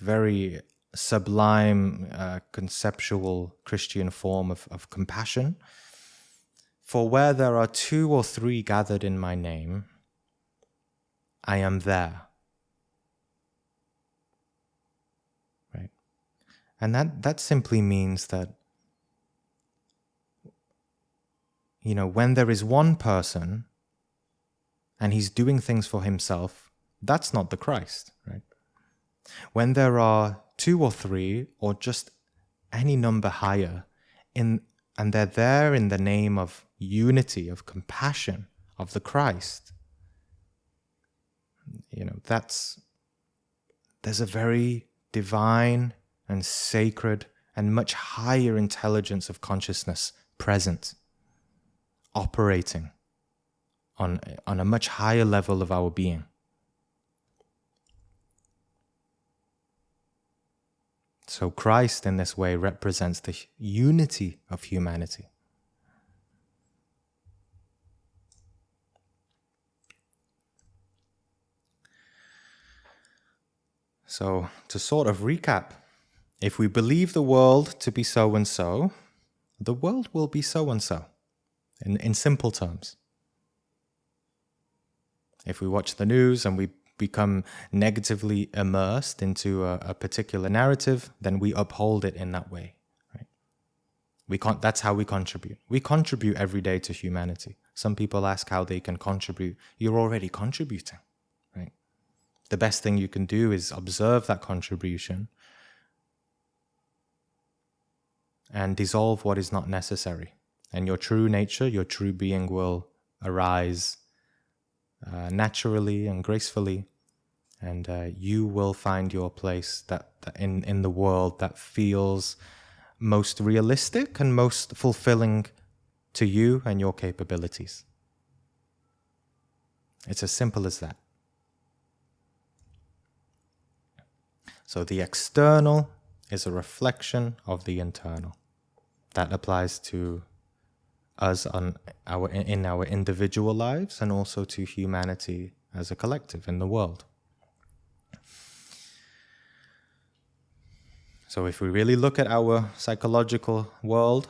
very sublime, conceptual Christian form of compassion. For where there are 2 or 3 gathered in my name, I am there. Right? And that simply means that, when there is one person and he's doing things for himself, that's not the Christ, right? When there are 2 or 3, or just any number higher, and they're there in the name of unity, of compassion, of the Christ, there's a very divine and sacred and much higher intelligence of consciousness present, operating on a much higher level of our being. So Christ in this way represents the unity of humanity. So to sort of recap, if we believe the world to be so and so, the world will be so and so, in simple terms. If we watch the news and we become negatively immersed into a particular narrative, then we uphold it in that way, right? That's how we contribute. We contribute every day to humanity. Some people ask how they can contribute. You're already contributing, right? The best thing you can do is observe that contribution and dissolve what is not necessary. And your true nature, your true being will arise naturally and gracefully, and you will find your place that in the world that feels most realistic and most fulfilling to you and your capabilities. It's as simple as that. So the external is a reflection of the internal. That applies to us in our individual lives, and also to humanity as a collective in the world. So if we really look at our psychological world,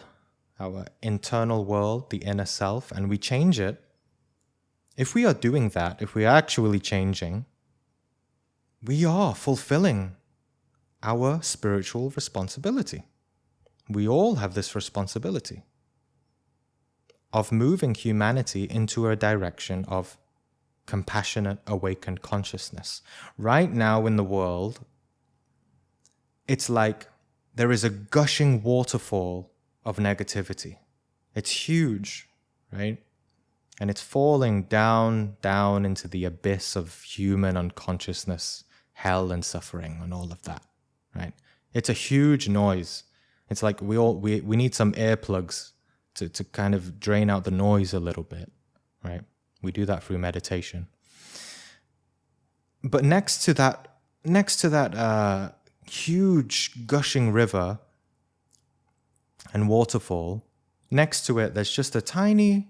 our internal world, the inner self, and we change it, if we are doing that, if we are actually changing, we are fulfilling our spiritual responsibility. We all have this responsibility of moving humanity into a direction of compassionate, awakened consciousness. Right now in the world, it's like there is a gushing waterfall of negativity. It's huge, right? And it's falling down into the abyss of human unconsciousness, hell and suffering and all of that, right? It's a huge noise. It's like we need some earplugs to kind of drain out the noise a little bit, right? We do that through meditation. But next to that huge gushing river and waterfall, next to it, there's just a tiny,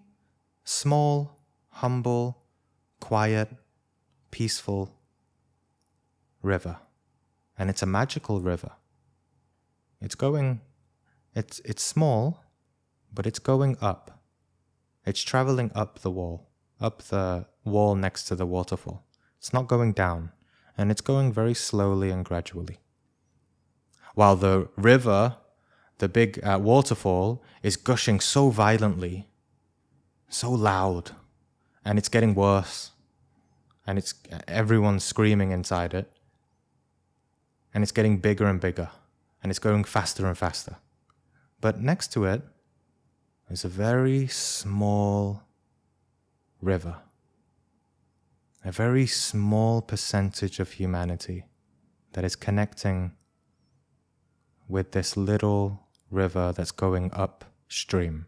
small, humble, quiet, peaceful river. And it's a magical river. It's small, but it's going up. It's traveling up the wall next to the waterfall. It's not going down, and it's going very slowly and gradually. While the river, the big waterfall, is gushing so violently, so loud, and it's getting worse, and everyone's screaming inside it, and it's getting bigger and bigger, and it's going faster and faster. But next to it is a very small river, a very small percentage of humanity that is connecting with this little river that's going upstream.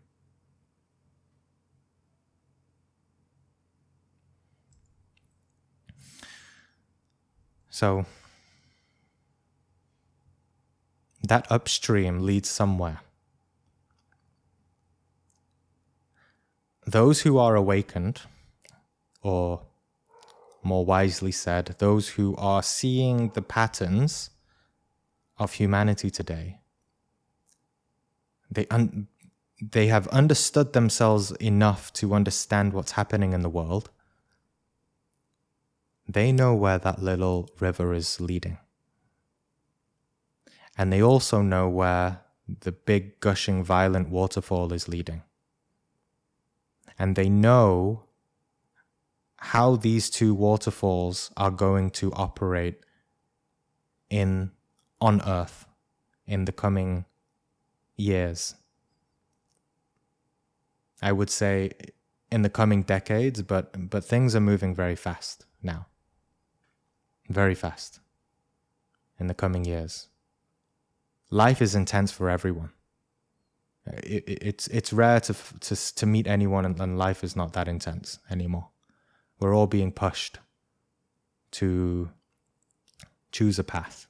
So that upstream leads somewhere. Those who are awakened, or more wisely said, those who are seeing the patterns of humanity today, they have understood themselves enough to understand what's happening in the world. They know where that little river is leading. And they also know where the big gushing violent waterfall is leading. And they know how these two waterfalls are going to operate on Earth in the coming years. I would say in the coming decades, but things are moving very fast now. Very fast in the coming years. Life is intense for everyone. It's rare to meet anyone and life is not that intense anymore. We're all being pushed to choose a path.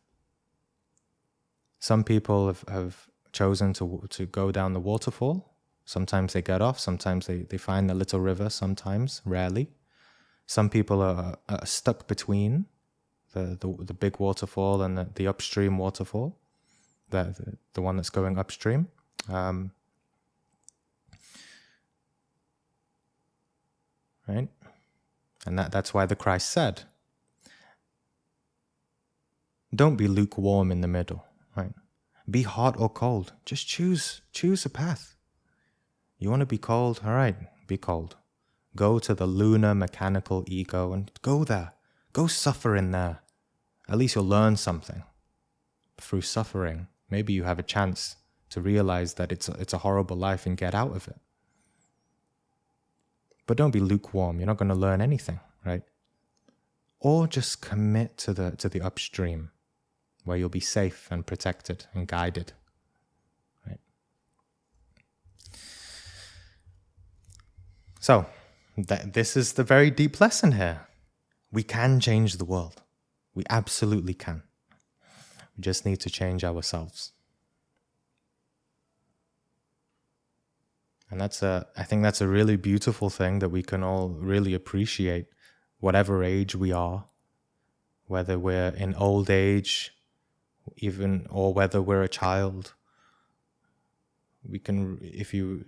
Some people have chosen to go down the waterfall. Sometimes they get off. Sometimes they find a little river. Sometimes, rarely. Some people are stuck between the big waterfall and the upstream waterfall, the one that's going upstream. Right? And that's why the Christ said, don't be lukewarm in the middle, right? Be hot or cold. Just choose a path. You want to be cold? All right, be cold. Go to the lunar mechanical ego and go there. Go suffer in there. At least you'll learn something. Through suffering, maybe you have a chance to realize that it's a horrible life and get out of it. But don't be lukewarm. You're not going to learn anything, right? Or just commit to the upstream, where you'll be safe and protected and guided, right? So, this is the very deep lesson here. We can change the world. We absolutely can. We just need to change ourselves. And I think that's a really beautiful thing that we can all really appreciate, whatever age we are, whether we're in old age, even, or whether we're a child. We can, if you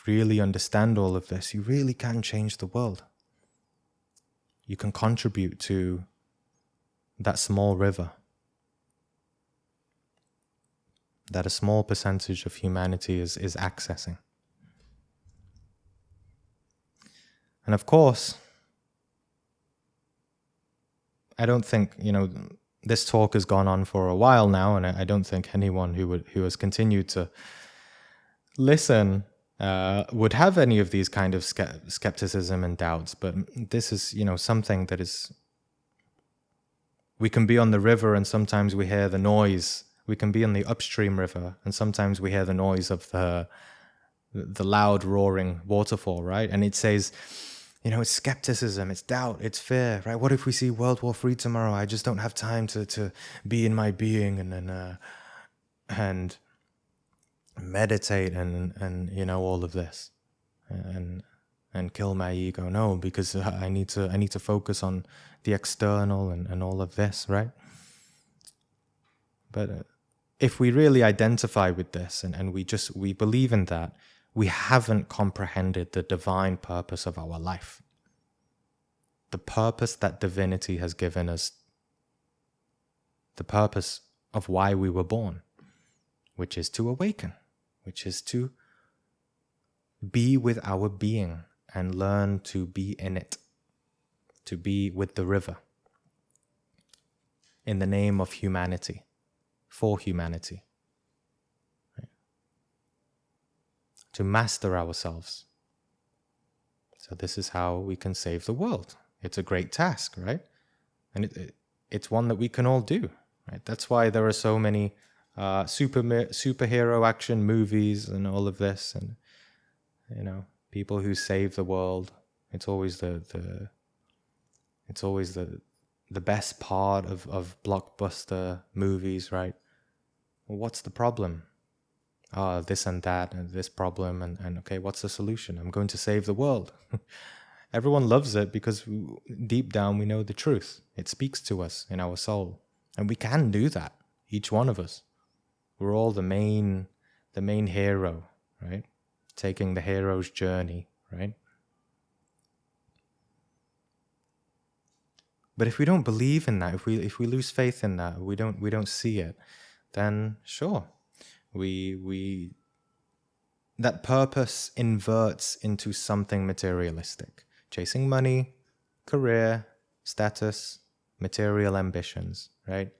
really understand all of this, you really can change the world. You can contribute to that small river that a small percentage of humanity is accessing. And of course, I don't think, this talk has gone on for a while now, and I don't think anyone who has continued to listen would have any of these kind of skepticism and doubts. But this is, something that is... We can be on the river and sometimes we hear the noise. We can be on the upstream river and sometimes we hear the noise of the loud roaring waterfall, right? And it says, it's skepticism, it's doubt, it's fear, right? What if we see World War III tomorrow? I just don't have time to be in my being and meditate and all of this and kill my ego. No, because I need to focus on the external and all of this, right? But if we really identify with this and we believe in that, we haven't comprehended the divine purpose of our life. The purpose that divinity has given us. The purpose of why we were born, which is to awaken, which is to be with our being and learn to be in it, to be with the river, in the name of humanity, for humanity. To master ourselves. So this is how we can save the world. It's a great task, right? And it's one that we can all do, right? That's why there are so many superhero action movies and all of this, and people who save the world. It's always the best part of blockbuster movies, right? Well, what's the problem? This and that and this problem and okay, what's the solution? I'm going to save the world. Everyone loves it because deep down we know the truth. It speaks to us in our soul, and we can do that. Each one of us, we're all the main hero, right? Taking the hero's journey, right? But if we don't believe in that, if we lose faith in that, we don't see it, then sure. That purpose inverts into something materialistic, chasing money, career, status, material ambitions, right?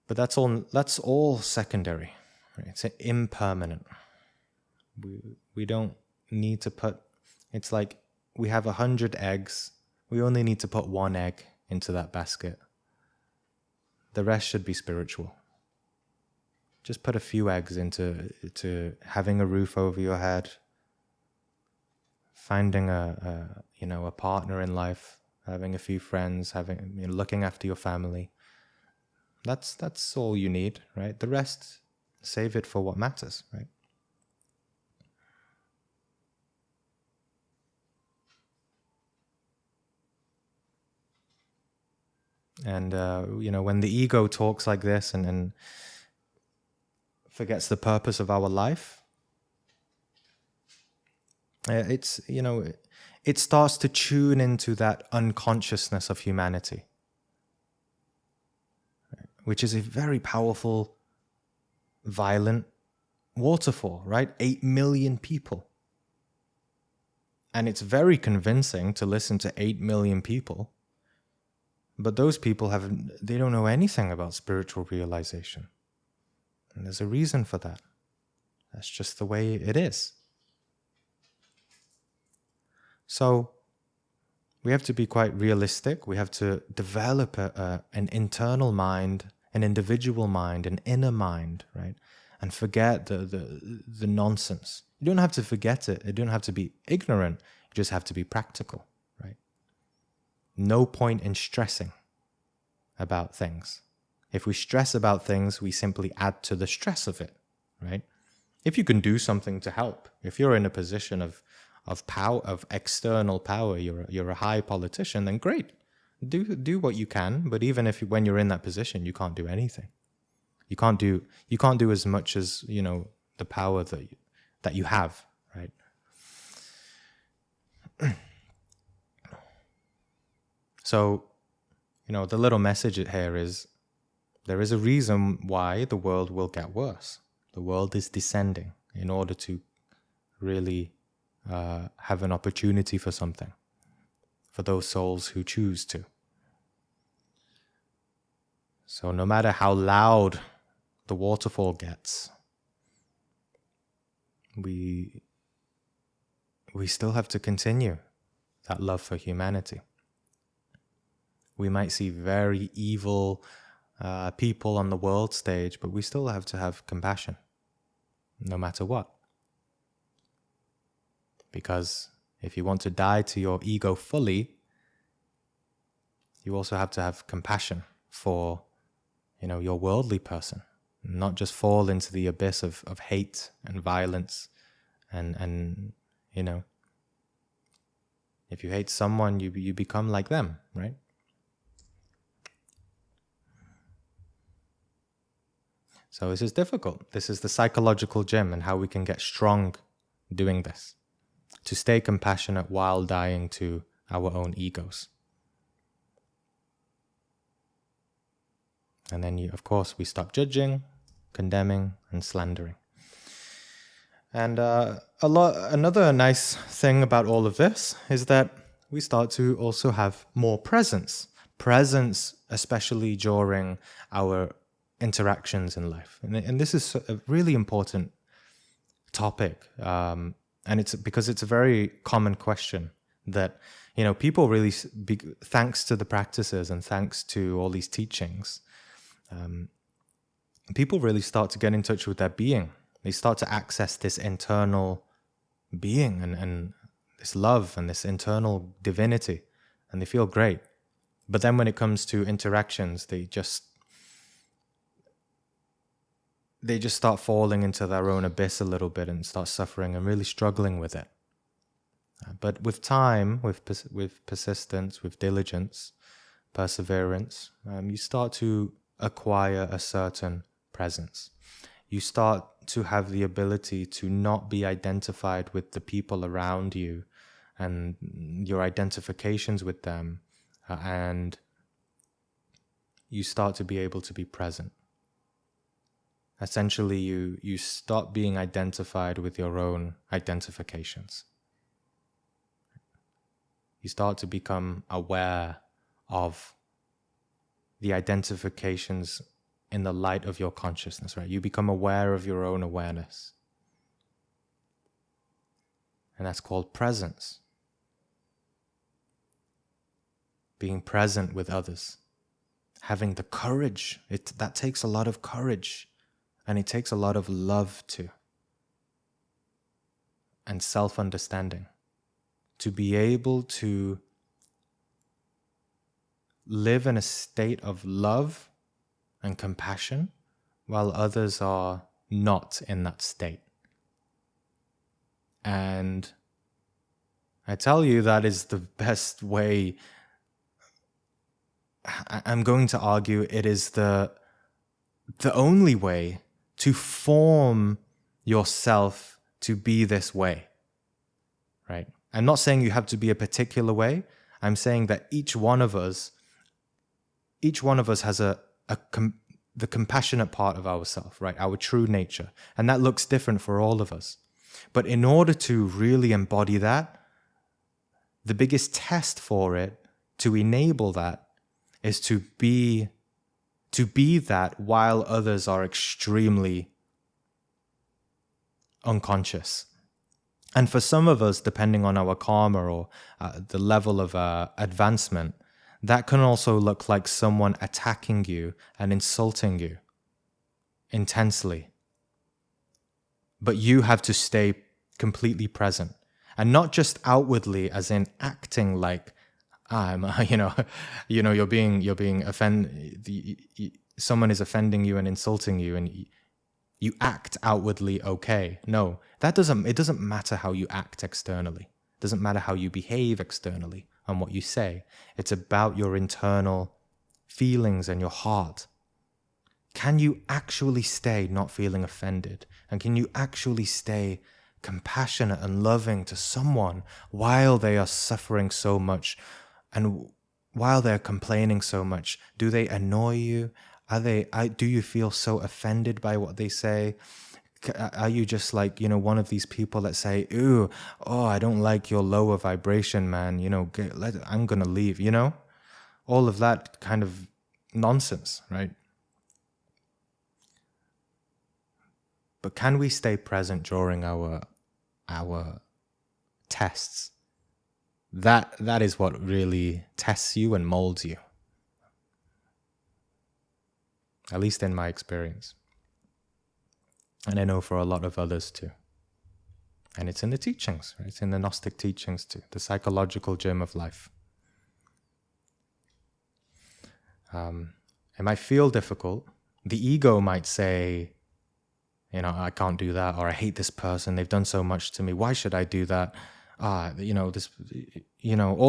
But that's all secondary, right? It's impermanent. We don't need to put. It's like we have 100 eggs. We only need to put one egg into that basket. The rest should be spiritual. Just put a few eggs into having a roof over your head, finding a partner in life, having a few friends, looking after your family. That's all you need, right? The rest, save it for what matters, right? And when the ego talks like this and forgets the purpose of our life, it starts to tune into that unconsciousness of humanity, which is a very powerful, violent waterfall, right? 8 million people. And it's very convincing to listen to 8 million people, but those people they don't know anything about spiritual realization. And there's a reason for that. That's just the way it is. So we have to be quite realistic. We have to develop an internal mind, an individual mind, an inner mind, right? And forget the nonsense. You don't have to forget it. You don't have to be ignorant. You just have to be practical, right? No point in stressing about things. If we stress about things, we simply add to the stress of it, right? If you can do something to help, if you're in a position of power, of external power, you're a high politician, then great. Do what you can, but even if when you're in that position, you can't do anything. You can't do as much as, the power that you have, right? So, the little message here is there is a reason why the world will get worse. The world is descending in order to really have an opportunity for something, for those souls who choose to. So no matter how loud the waterfall gets, we still have to continue that love for humanity. We might see very evil people on the world stage, but we still have to have compassion, no matter what. Because if you want to die to your ego fully, you also have to have compassion for, your worldly person, not just fall into the abyss of hate and violence and if you hate someone, you become like them, right? So this is difficult. This is the psychological gym and how we can get strong doing this, to stay compassionate while dying to our own egos. And then, of course, we stop judging, condemning, and slandering. And another nice thing about all of this is that we start to also have more presence. Presence, especially during our interactions in life. And this is a really important topic. And it's because it's a very common question that, people really, thanks to the practices and thanks to all these teachings, people really start to get in touch with their being. They start to access this internal being and this love and this internal divinity, and they feel great. But then when it comes to interactions, they just start falling into their own abyss a little bit and start suffering and really struggling with it. But with time, with persistence, with diligence, perseverance, you start to acquire a certain presence. You start to have the ability to not be identified with the people around you and your identifications with them, and you start to be able to be present. Essentially, you stop being identified with your own identifications. You start to become aware of the identifications in the light of your consciousness, right? You become aware of your own awareness. And that's called presence. Being present with others. Having the courage. That takes a lot of courage. And it takes a lot of love too. And self-understanding. To be able to live in a state of love and compassion while others are not in that state. And I tell you, that is the best way. I'm going to argue it is the only way to form yourself to be this way, right? I'm not saying you have to be a particular way. I'm saying that each one of us has the compassionate part of ourselves, right? Our true nature. And that looks different for all of us. But in order to really embody that, the biggest test for it, to enable that, is to to be that while others are extremely unconscious. And for some of us, depending on our karma or the level of advancement, that can also look like someone attacking you and insulting you intensely. But you have to stay completely present, and not just outwardly, as in acting like I'm, you're being offended. Someone is offending you and insulting you, and you act outwardly okay. No, it doesn't matter how you act externally. It doesn't matter how you behave externally and what you say. It's about your internal feelings and your heart. Can you actually stay not feeling offended? And can you actually stay compassionate and loving to someone while they are suffering so much and while they're complaining so much? Do they annoy you? Do you feel so offended by what they say? Are you just like, one of these people that say, ooh, oh, I don't like your lower vibration, man. I'm going to leave, all of that kind of nonsense, right? But can we stay present during our tests? That is what really tests you and molds you. At least in my experience. And I know for a lot of others too. And it's in the teachings, right? It's in the Gnostic teachings too, the psychological gym of life. It might feel difficult. The ego might say, I can't do that, or I hate this person. They've done so much to me. Why should I do that? All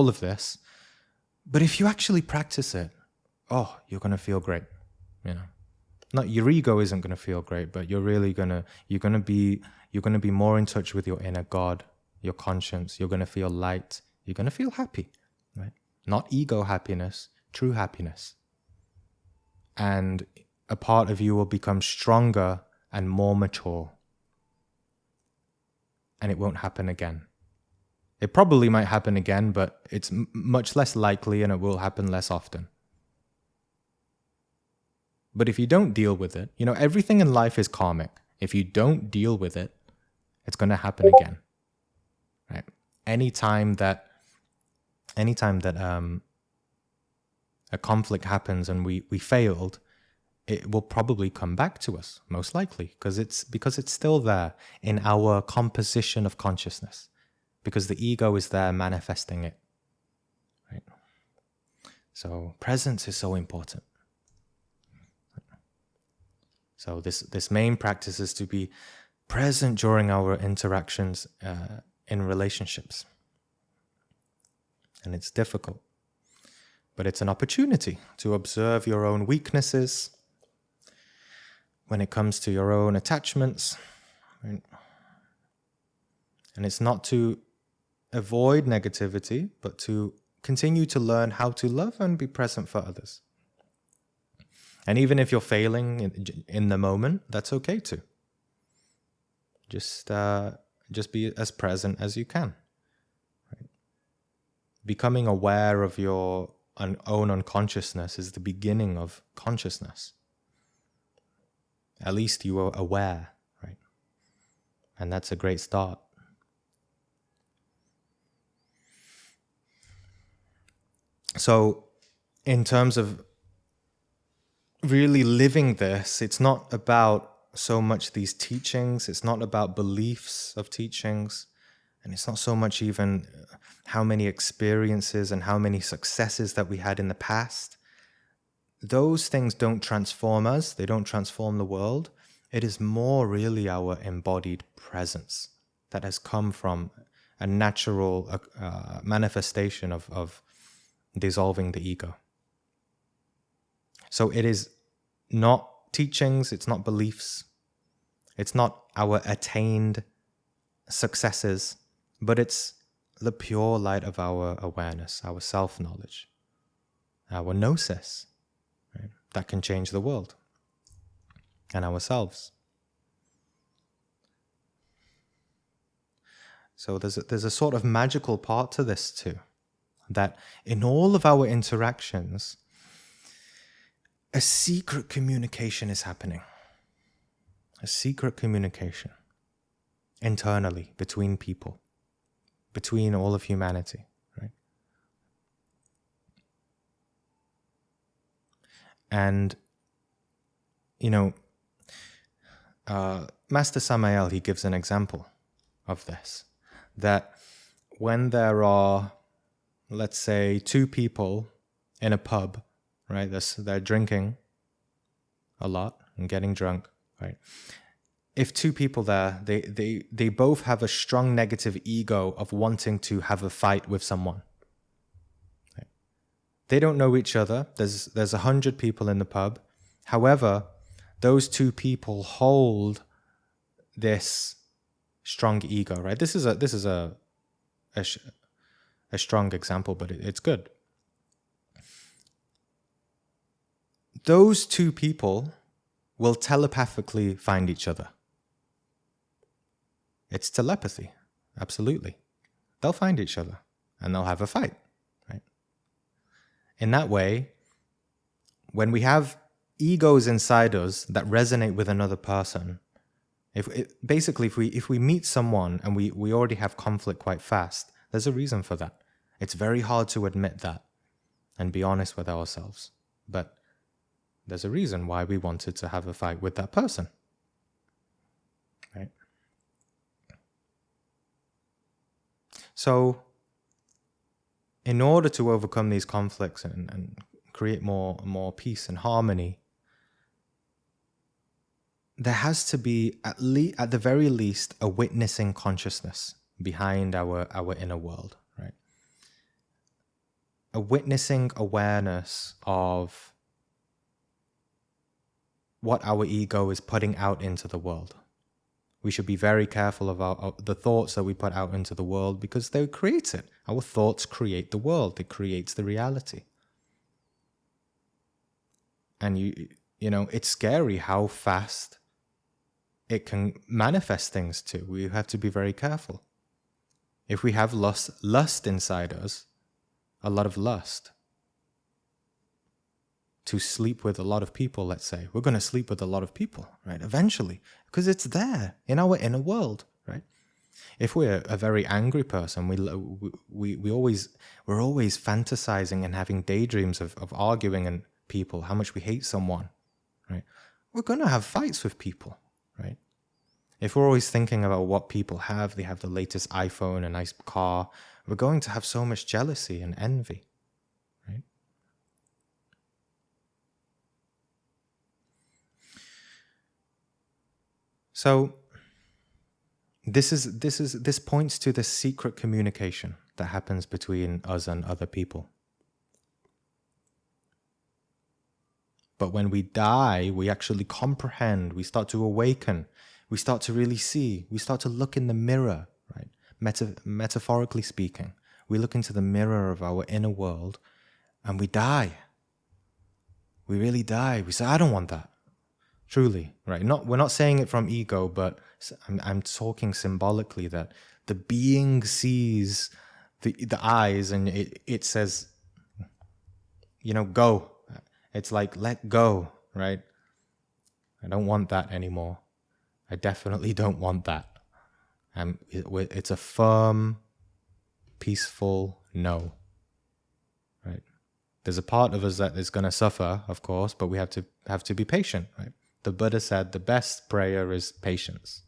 of this. But if you actually practice it, you're going to feel great. Not your ego isn't going to feel great, but you're going to be more in touch with your inner God, your conscience. You're going to feel light. You're going to feel happy, right? Not ego happiness, true happiness. And a part of you will become stronger and more mature. And it won't happen again. It probably might happen again, but it's much less likely, and it will happen less often. But if you don't deal with it, everything in life is karmic. If you don't deal with it, it's going to happen again, right? Anytime that a conflict happens and we failed, it will probably come back to us, most likely, because it's still there in our composition of consciousness, because the ego is there manifesting it, right? So presence is so important. So this main practice is to be present during our interactions in relationships. And it's difficult, but it's an opportunity to observe your own weaknesses when it comes to your own attachments. Right? And it's not to avoid negativity, but to continue to learn how to love and be present for others. And even if you're failing in the moment, that's okay too. Just be as present as you can. Right? Becoming aware of your own unconsciousness is the beginning of consciousness. At least you are aware, right? And that's a great start. So, in terms of really living this, it's not about so much these teachings, it's not about beliefs of teachings, and it's not so much even how many experiences and how many successes that we had in the past. Those things don't transform us, they don't transform the world. It is more really our embodied presence that has come from a natural manifestation of dissolving the ego. So it is not teachings, it's not beliefs, it's not our attained successes, but it's the pure light of our awareness, our self-knowledge, our Gnosis, right? That can change the world and ourselves. So there's a sort of magical part to this too, that in all of our interactions, a secret communication is happening. A secret communication internally between people, between all of humanity, right? And, Master Samael, he gives an example of this, that when there are, let's say, two people in a pub, right? They're drinking a lot and getting drunk, right? If two people there, they both have a strong negative ego of wanting to have a fight with someone. Right? They don't know each other. There's 100 people in the pub. However, those two people hold this strong ego, right? This is a strong example, but it's good. Those two people will telepathically find each other. It's telepathy, absolutely. They'll find each other and they'll have a fight, right? In that way, when we have egos inside us that resonate with another person, if we meet someone and we already have conflict quite fast, there's a reason for that. It's very hard to admit that and be honest with ourselves. But there's a reason why we wanted to have a fight with that person, right? So, in order to overcome these conflicts and create more peace and harmony, there has to be at the very least a witnessing consciousness behind our inner world, right? A witnessing awareness of what our ego is putting out into the world. We should be very careful of the thoughts that we put out into the world, because they create it. Our thoughts create the world. It creates the reality. And you know, it's scary how fast it can manifest things too. We have to be very careful. If we have lust inside us, a lot of lust, to sleep with a lot of people, let's say, we're going to sleep with a lot of people, right? Eventually, because it's there in our inner world, right? If we're a very angry person, we're always fantasizing and having daydreams of arguing and people, how much we hate someone, right? We're going to have fights with people, right? If we're always thinking about what people have, they have the latest iPhone, a nice car, we're going to have so much jealousy and envy, right? So this points to the secret communication that happens between us and other people. But when we die, we actually comprehend, we start to awaken, we start to really see, we start to look in the mirror, right? Metaphorically speaking, we look into the mirror of our inner world and we die. We really die. We say, I don't want that. Truly, right? We're not saying it from ego, but I'm talking symbolically that the being sees the eyes and it says, go. It's like, let go, right? I don't want that anymore. I definitely don't want that. It's a firm, peaceful no, right? There's a part of us that is going to suffer, of course, but we have to be patient, right? The Buddha said the best prayer is patience.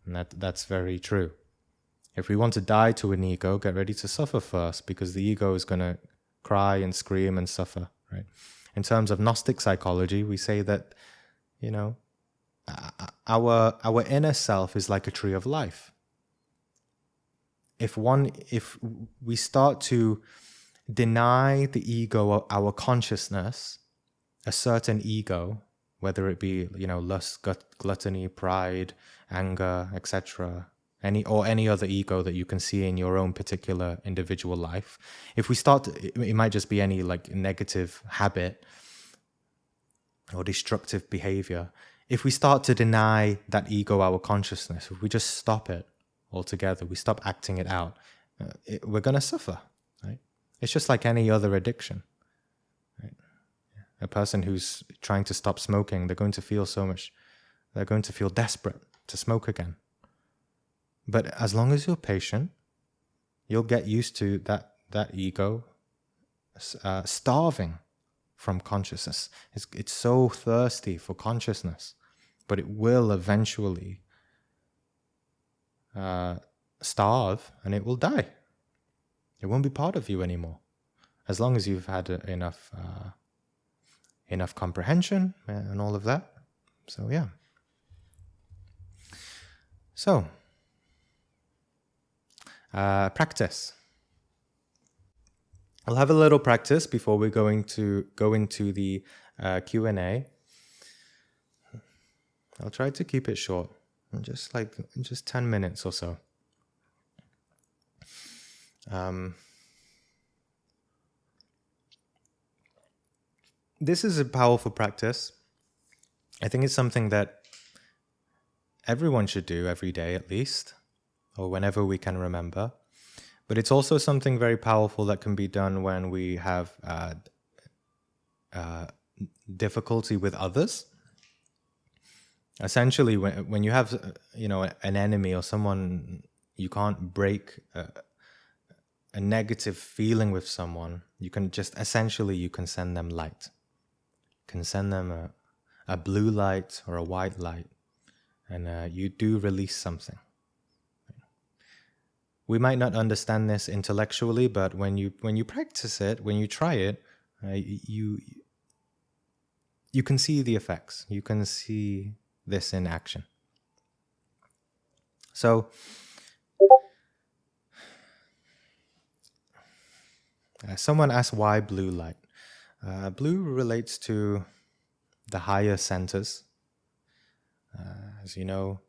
And that's very true. If we want to die to an ego, get ready to suffer first, because the ego is going to cry and scream and suffer, right? In terms of Gnostic psychology, we say that, our inner self is like a tree of life. If we start to deny the ego, our consciousness, a certain ego, whether it be, lust, gluttony, pride, anger, etc., any other ego that you can see in your own particular individual life. If we start, it might just be any like negative habit or destructive behavior. If we start to deny that ego our consciousness, if we just stop it altogether, we stop acting it out, we're going to suffer, right? It's just like any other addiction. A person who's trying to stop smoking, they're going to feel desperate to smoke again. But as long as you're patient, you'll get used to that ego starving from consciousness. It's so thirsty for consciousness, but it will eventually starve and it will die. It won't be part of you anymore, as long as you've had enough comprehension and all of that. So yeah. So practice. I'll have a little practice before we're going to go into the Q&A. I'll try to keep it short, just 10 minutes or so. This is a powerful practice. I think it's something that everyone should do every day at least, or whenever we can remember. But it's also something very powerful that can be done when we have difficulty with others. Essentially, when you have an enemy or someone, you can't break a negative feeling with someone. You can send them light. You can send them a blue light or a white light, and you do release something. We might not understand this intellectually, but when you practice it, when you try it, you can see the effects. You can see this in action. So someone asked why blue light. Blue relates to the higher centers. As you know,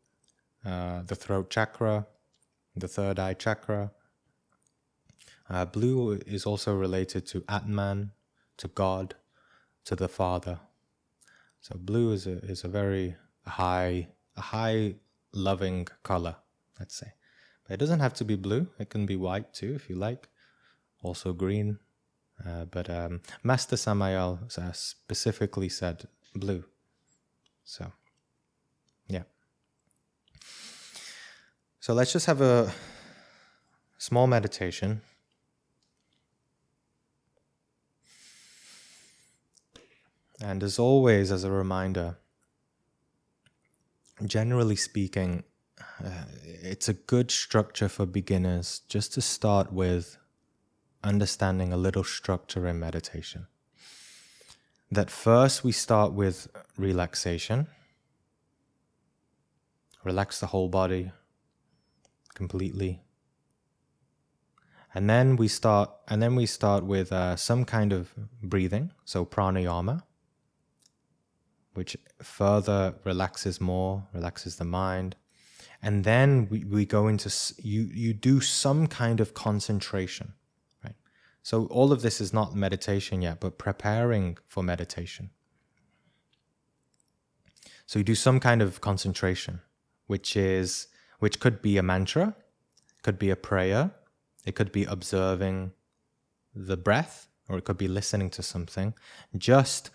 the throat chakra, the third eye chakra. Blue is also related to Atman, to God, to the Father. So blue is a very high loving color, let's say. But it doesn't have to be blue. It can be white too, if you like. Also green. But Master Samael specifically said blue. So, yeah. So let's just have a small meditation. And as always, as a reminder, generally speaking, it's a good structure for beginners just to start with understanding a little structure in meditation. That first we start with relaxation. Relax the whole body completely. And then we start with some kind of breathing, so pranayama, which further relaxes the mind. And then we go into, you do some kind of concentration, right? So all of this is not meditation yet, but preparing for meditation. So you do some kind of concentration, which could be a mantra, could be a prayer, it could be observing the breath, or it could be listening to something. Just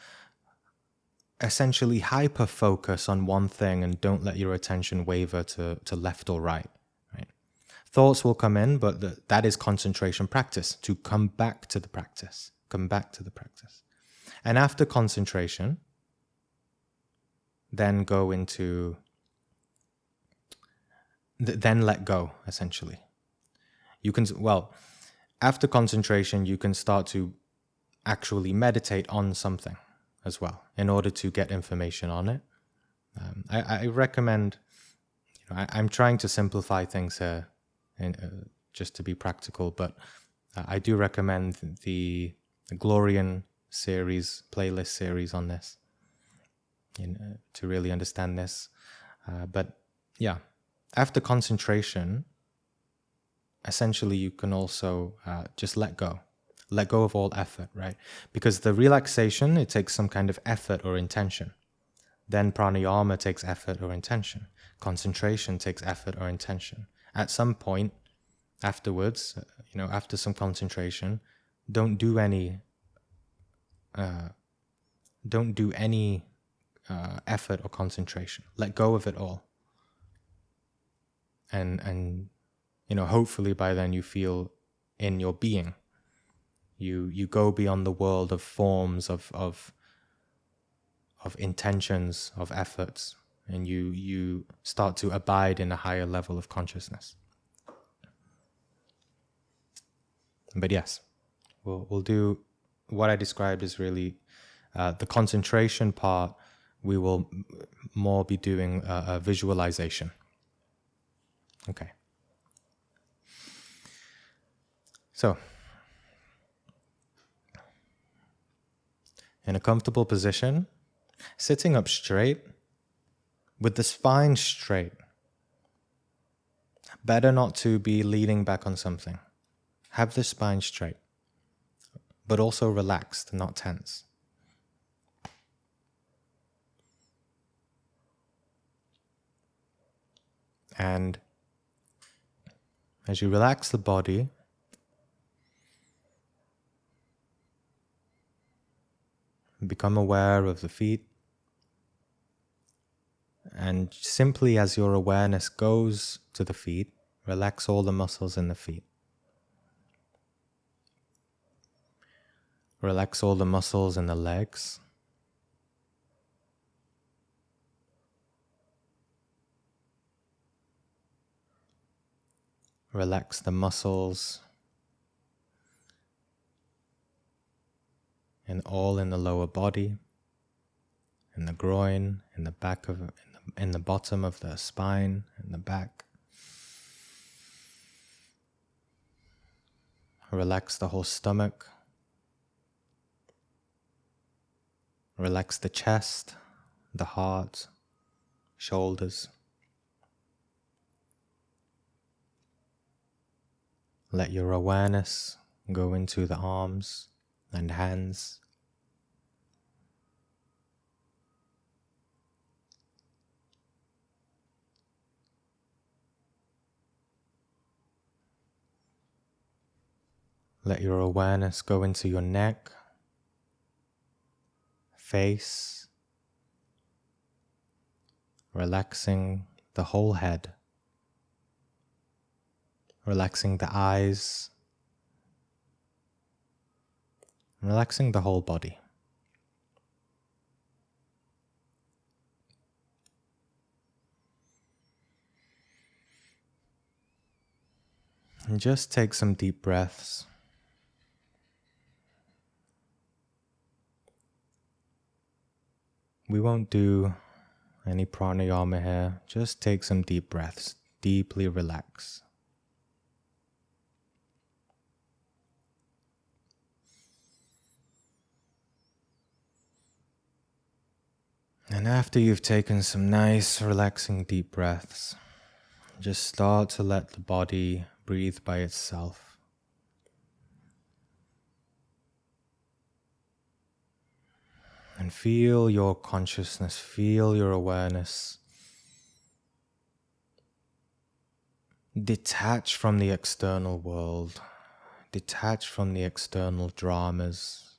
essentially hyper-focus on one thing and don't let your attention waver to left or right. Thoughts will come in, but that is concentration practice, to come back to the practice. And after concentration, then go into, then let go, essentially. After concentration, you can start to actually meditate on something as well, in order to get information on it. I recommend, I'm trying to simplify things here, just to be practical, but I do recommend the Glorian series, playlist series on this, to really understand this. But yeah, after concentration, essentially you can also just let go of all effort, right? Because the relaxation, it takes some kind of effort or intention. Then pranayama takes effort or intention. Concentration takes effort or intention. At some point afterwards, after some concentration, don't do any don't do any effort or concentration. Let go of it all. And hopefully by then you feel in your being. You go beyond the world of forms, of intentions, of efforts, and you start to abide in a higher level of consciousness. But yes, we'll do what I described is really the concentration part. We will more be doing a visualization. Okay. So, in a comfortable position, sitting up straight, with the spine straight. Better not to be leaning back on something. Have the spine straight, but also relaxed, not tense. And as you relax the body, become aware of the feet. And simply as your awareness goes to the feet, relax all the muscles in the feet. Relax all the muscles in the legs. Relax the muscles in the lower body, in the groin, in the back in the bottom of the spine, in the back. Relax the whole stomach. Relax the chest, the heart, shoulders. Let your awareness go into the arms and hands. Let your awareness go into your neck, face, relaxing the whole head, relaxing the eyes, relaxing the whole body. And just take some deep breaths. We won't do any pranayama here. Just take some deep breaths. Deeply relax. And after you've taken some nice, relaxing deep breaths, just start to let the body breathe by itself. And feel your consciousness, feel your awareness detach from the external world, detach from the external dramas,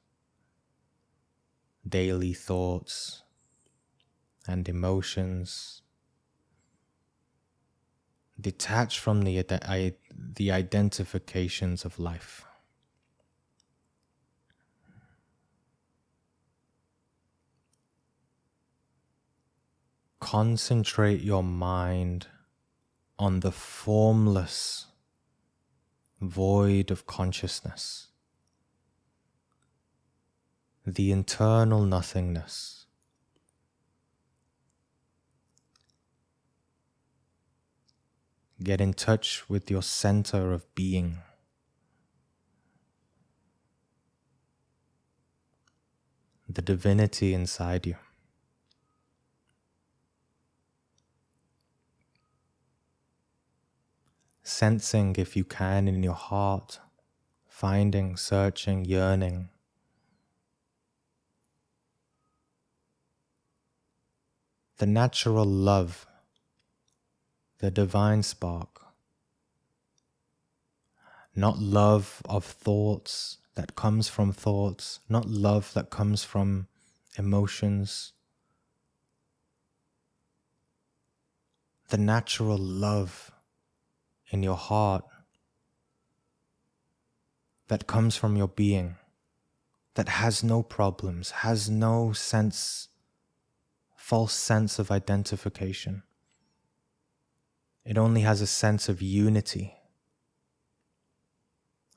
daily thoughts and emotions. Detach from the identifications of life. Concentrate your mind on the formless void of consciousness, the internal nothingness. Get in touch with your center of being. The divinity inside you. Sensing, if you can, in your heart, finding, searching, yearning. The natural love, the divine spark. Not love of thoughts that comes from thoughts, not love that comes from emotions, the natural love in your heart that comes from your being, that has no problems, has no false sense of identification. It only has a sense of unity,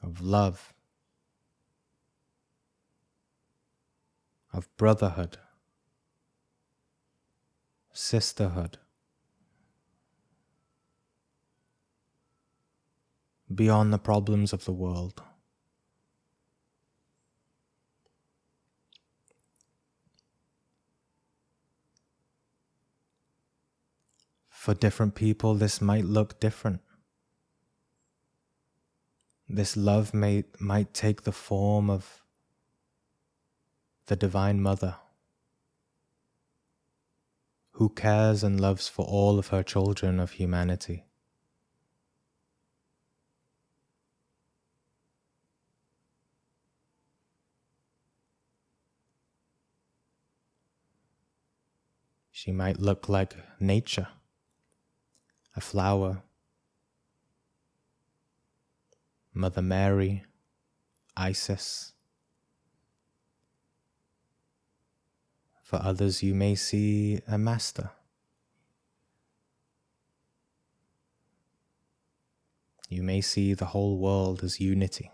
of love, of brotherhood, sisterhood, beyond the problems of the world. For different people, this might look different. This love might take the form of the Divine Mother, who cares and loves for all of her children of humanity. She might look like nature, a flower, Mother Mary, Isis. For others, you may see a master. You may see the whole world as unity.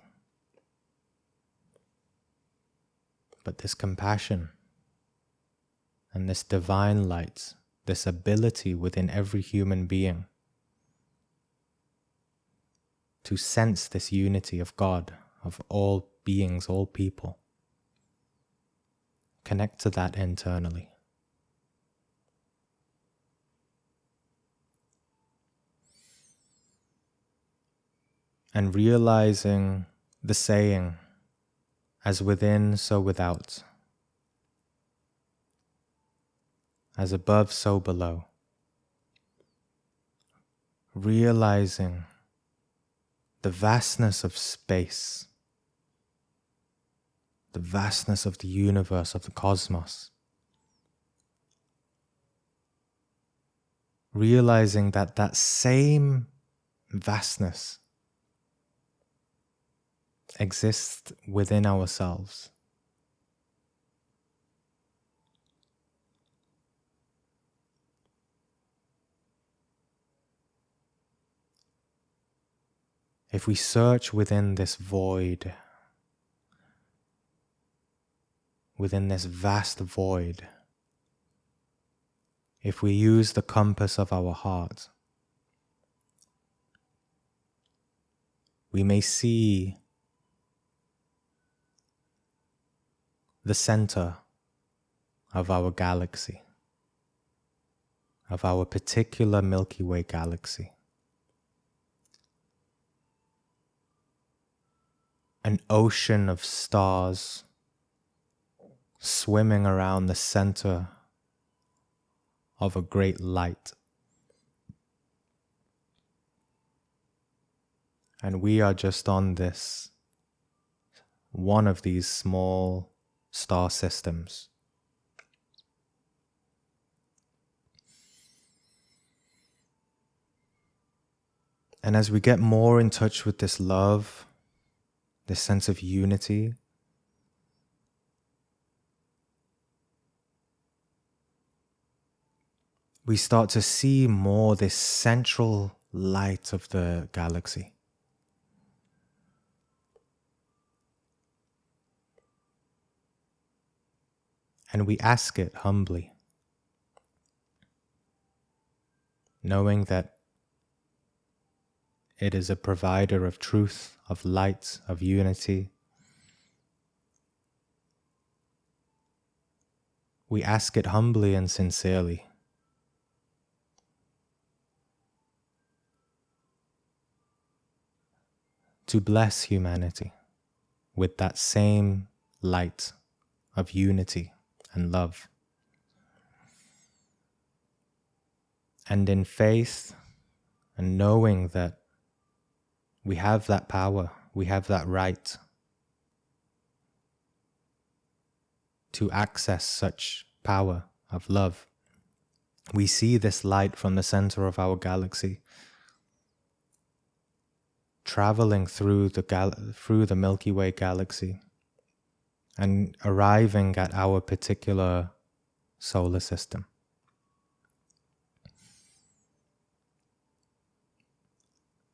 But this compassion and this divine light, this ability within every human being to sense this unity of God, of all beings, all people, connect to that internally. And realizing the saying, as within, so without. As above, so below. Realizing the vastness of space, the vastness of the universe, of the cosmos. Realizing that that same vastness exists within ourselves. If we search within this void, within this vast void, if we use the compass of our heart, we may see the center of our galaxy, of our particular Milky Way galaxy. An ocean of stars swimming around the center of a great light. And we are just on this, one of these small star systems. And as we get more in touch with this love, this sense of unity, we start to see more this central light of the galaxy. And we ask it humbly, knowing that it is a provider of truth, of light, of unity. We ask it humbly and sincerely. To bless humanity with that same light of unity and love. And in faith and knowing that we have that power, we have that right. to access such power of love. We see this light from the center of our galaxy traveling through the Milky Way galaxy and arriving at our particular solar system.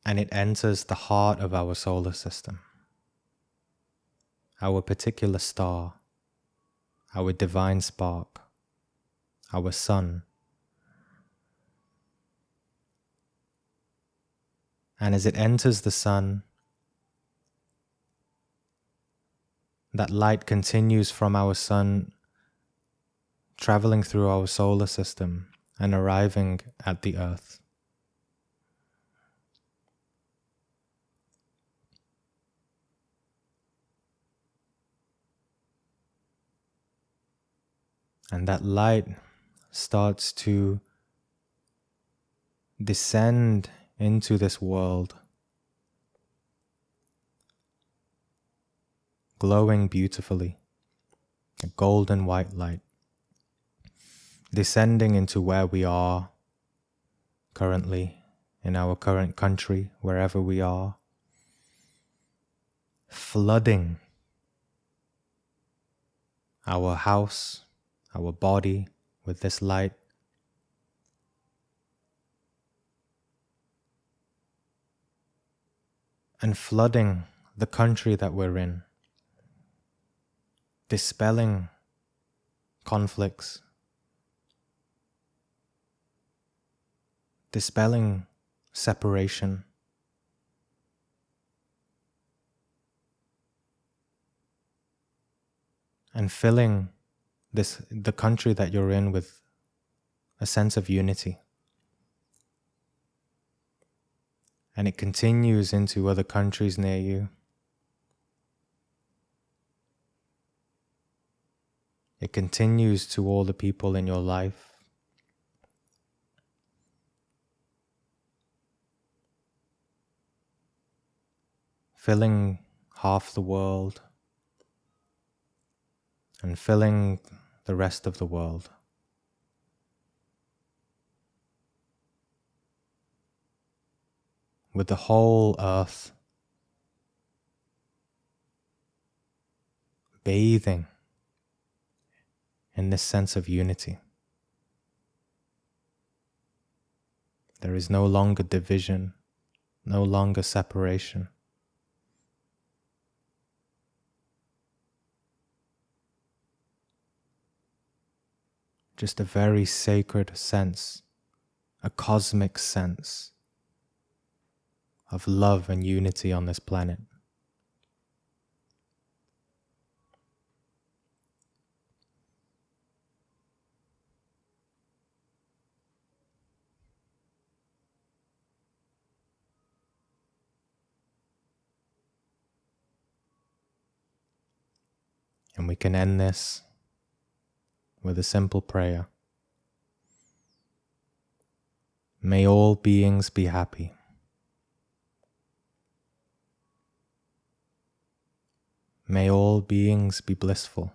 And it enters the heart of our solar system, our particular star, our divine spark, our sun. And as it enters the sun, that light continues from our sun, traveling through our solar system and arriving at the earth. And that light starts to descend into this world, glowing beautifully, a golden white light, descending into where we are currently, in our current country, wherever we are, flooding our house, our body with this light, and flooding the country that we're in, dispelling conflicts, dispelling separation, and filling the country that you're in with a sense of unity. And it continues into other countries near you. It continues to all the people in your life. Filling half the world and filling the rest of the world. With the whole earth bathing in this sense of unity. There is no longer division, no longer separation. Just a very sacred sense, a cosmic sense of love and unity on this planet. And we can end this with a simple prayer. May all beings be happy. May all beings be blissful.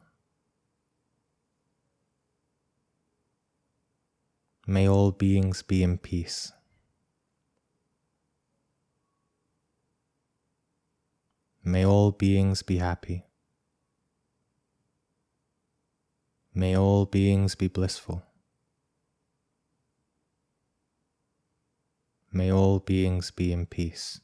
May all beings be in peace. May all beings be happy. May all beings be blissful. May all beings be in peace.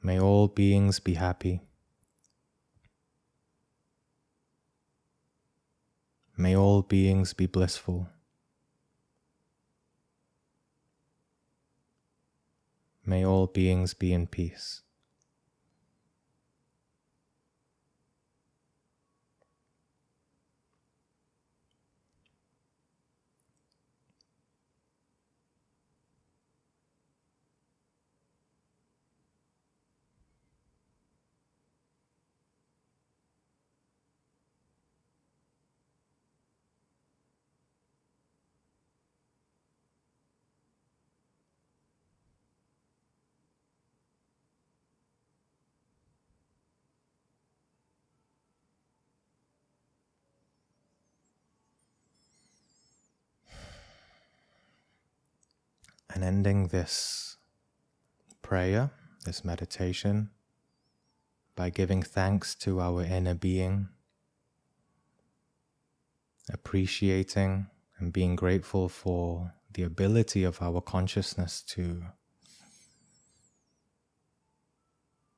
May all beings be happy. May all beings be blissful. May all beings be in peace. And ending this prayer, this meditation, by giving thanks to our inner being, appreciating and being grateful for the ability of our consciousness to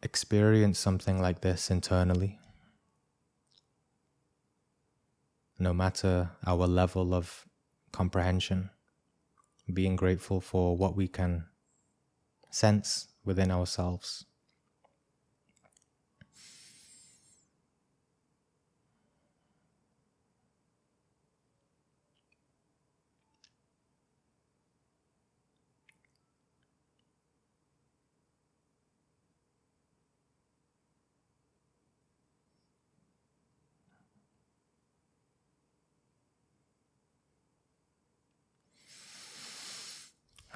experience something like this internally, no matter our level of comprehension, being grateful for what we can sense within ourselves.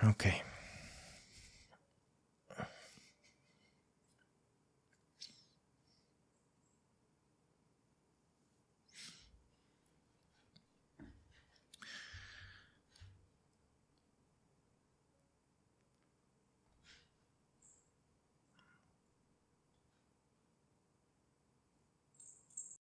Okay.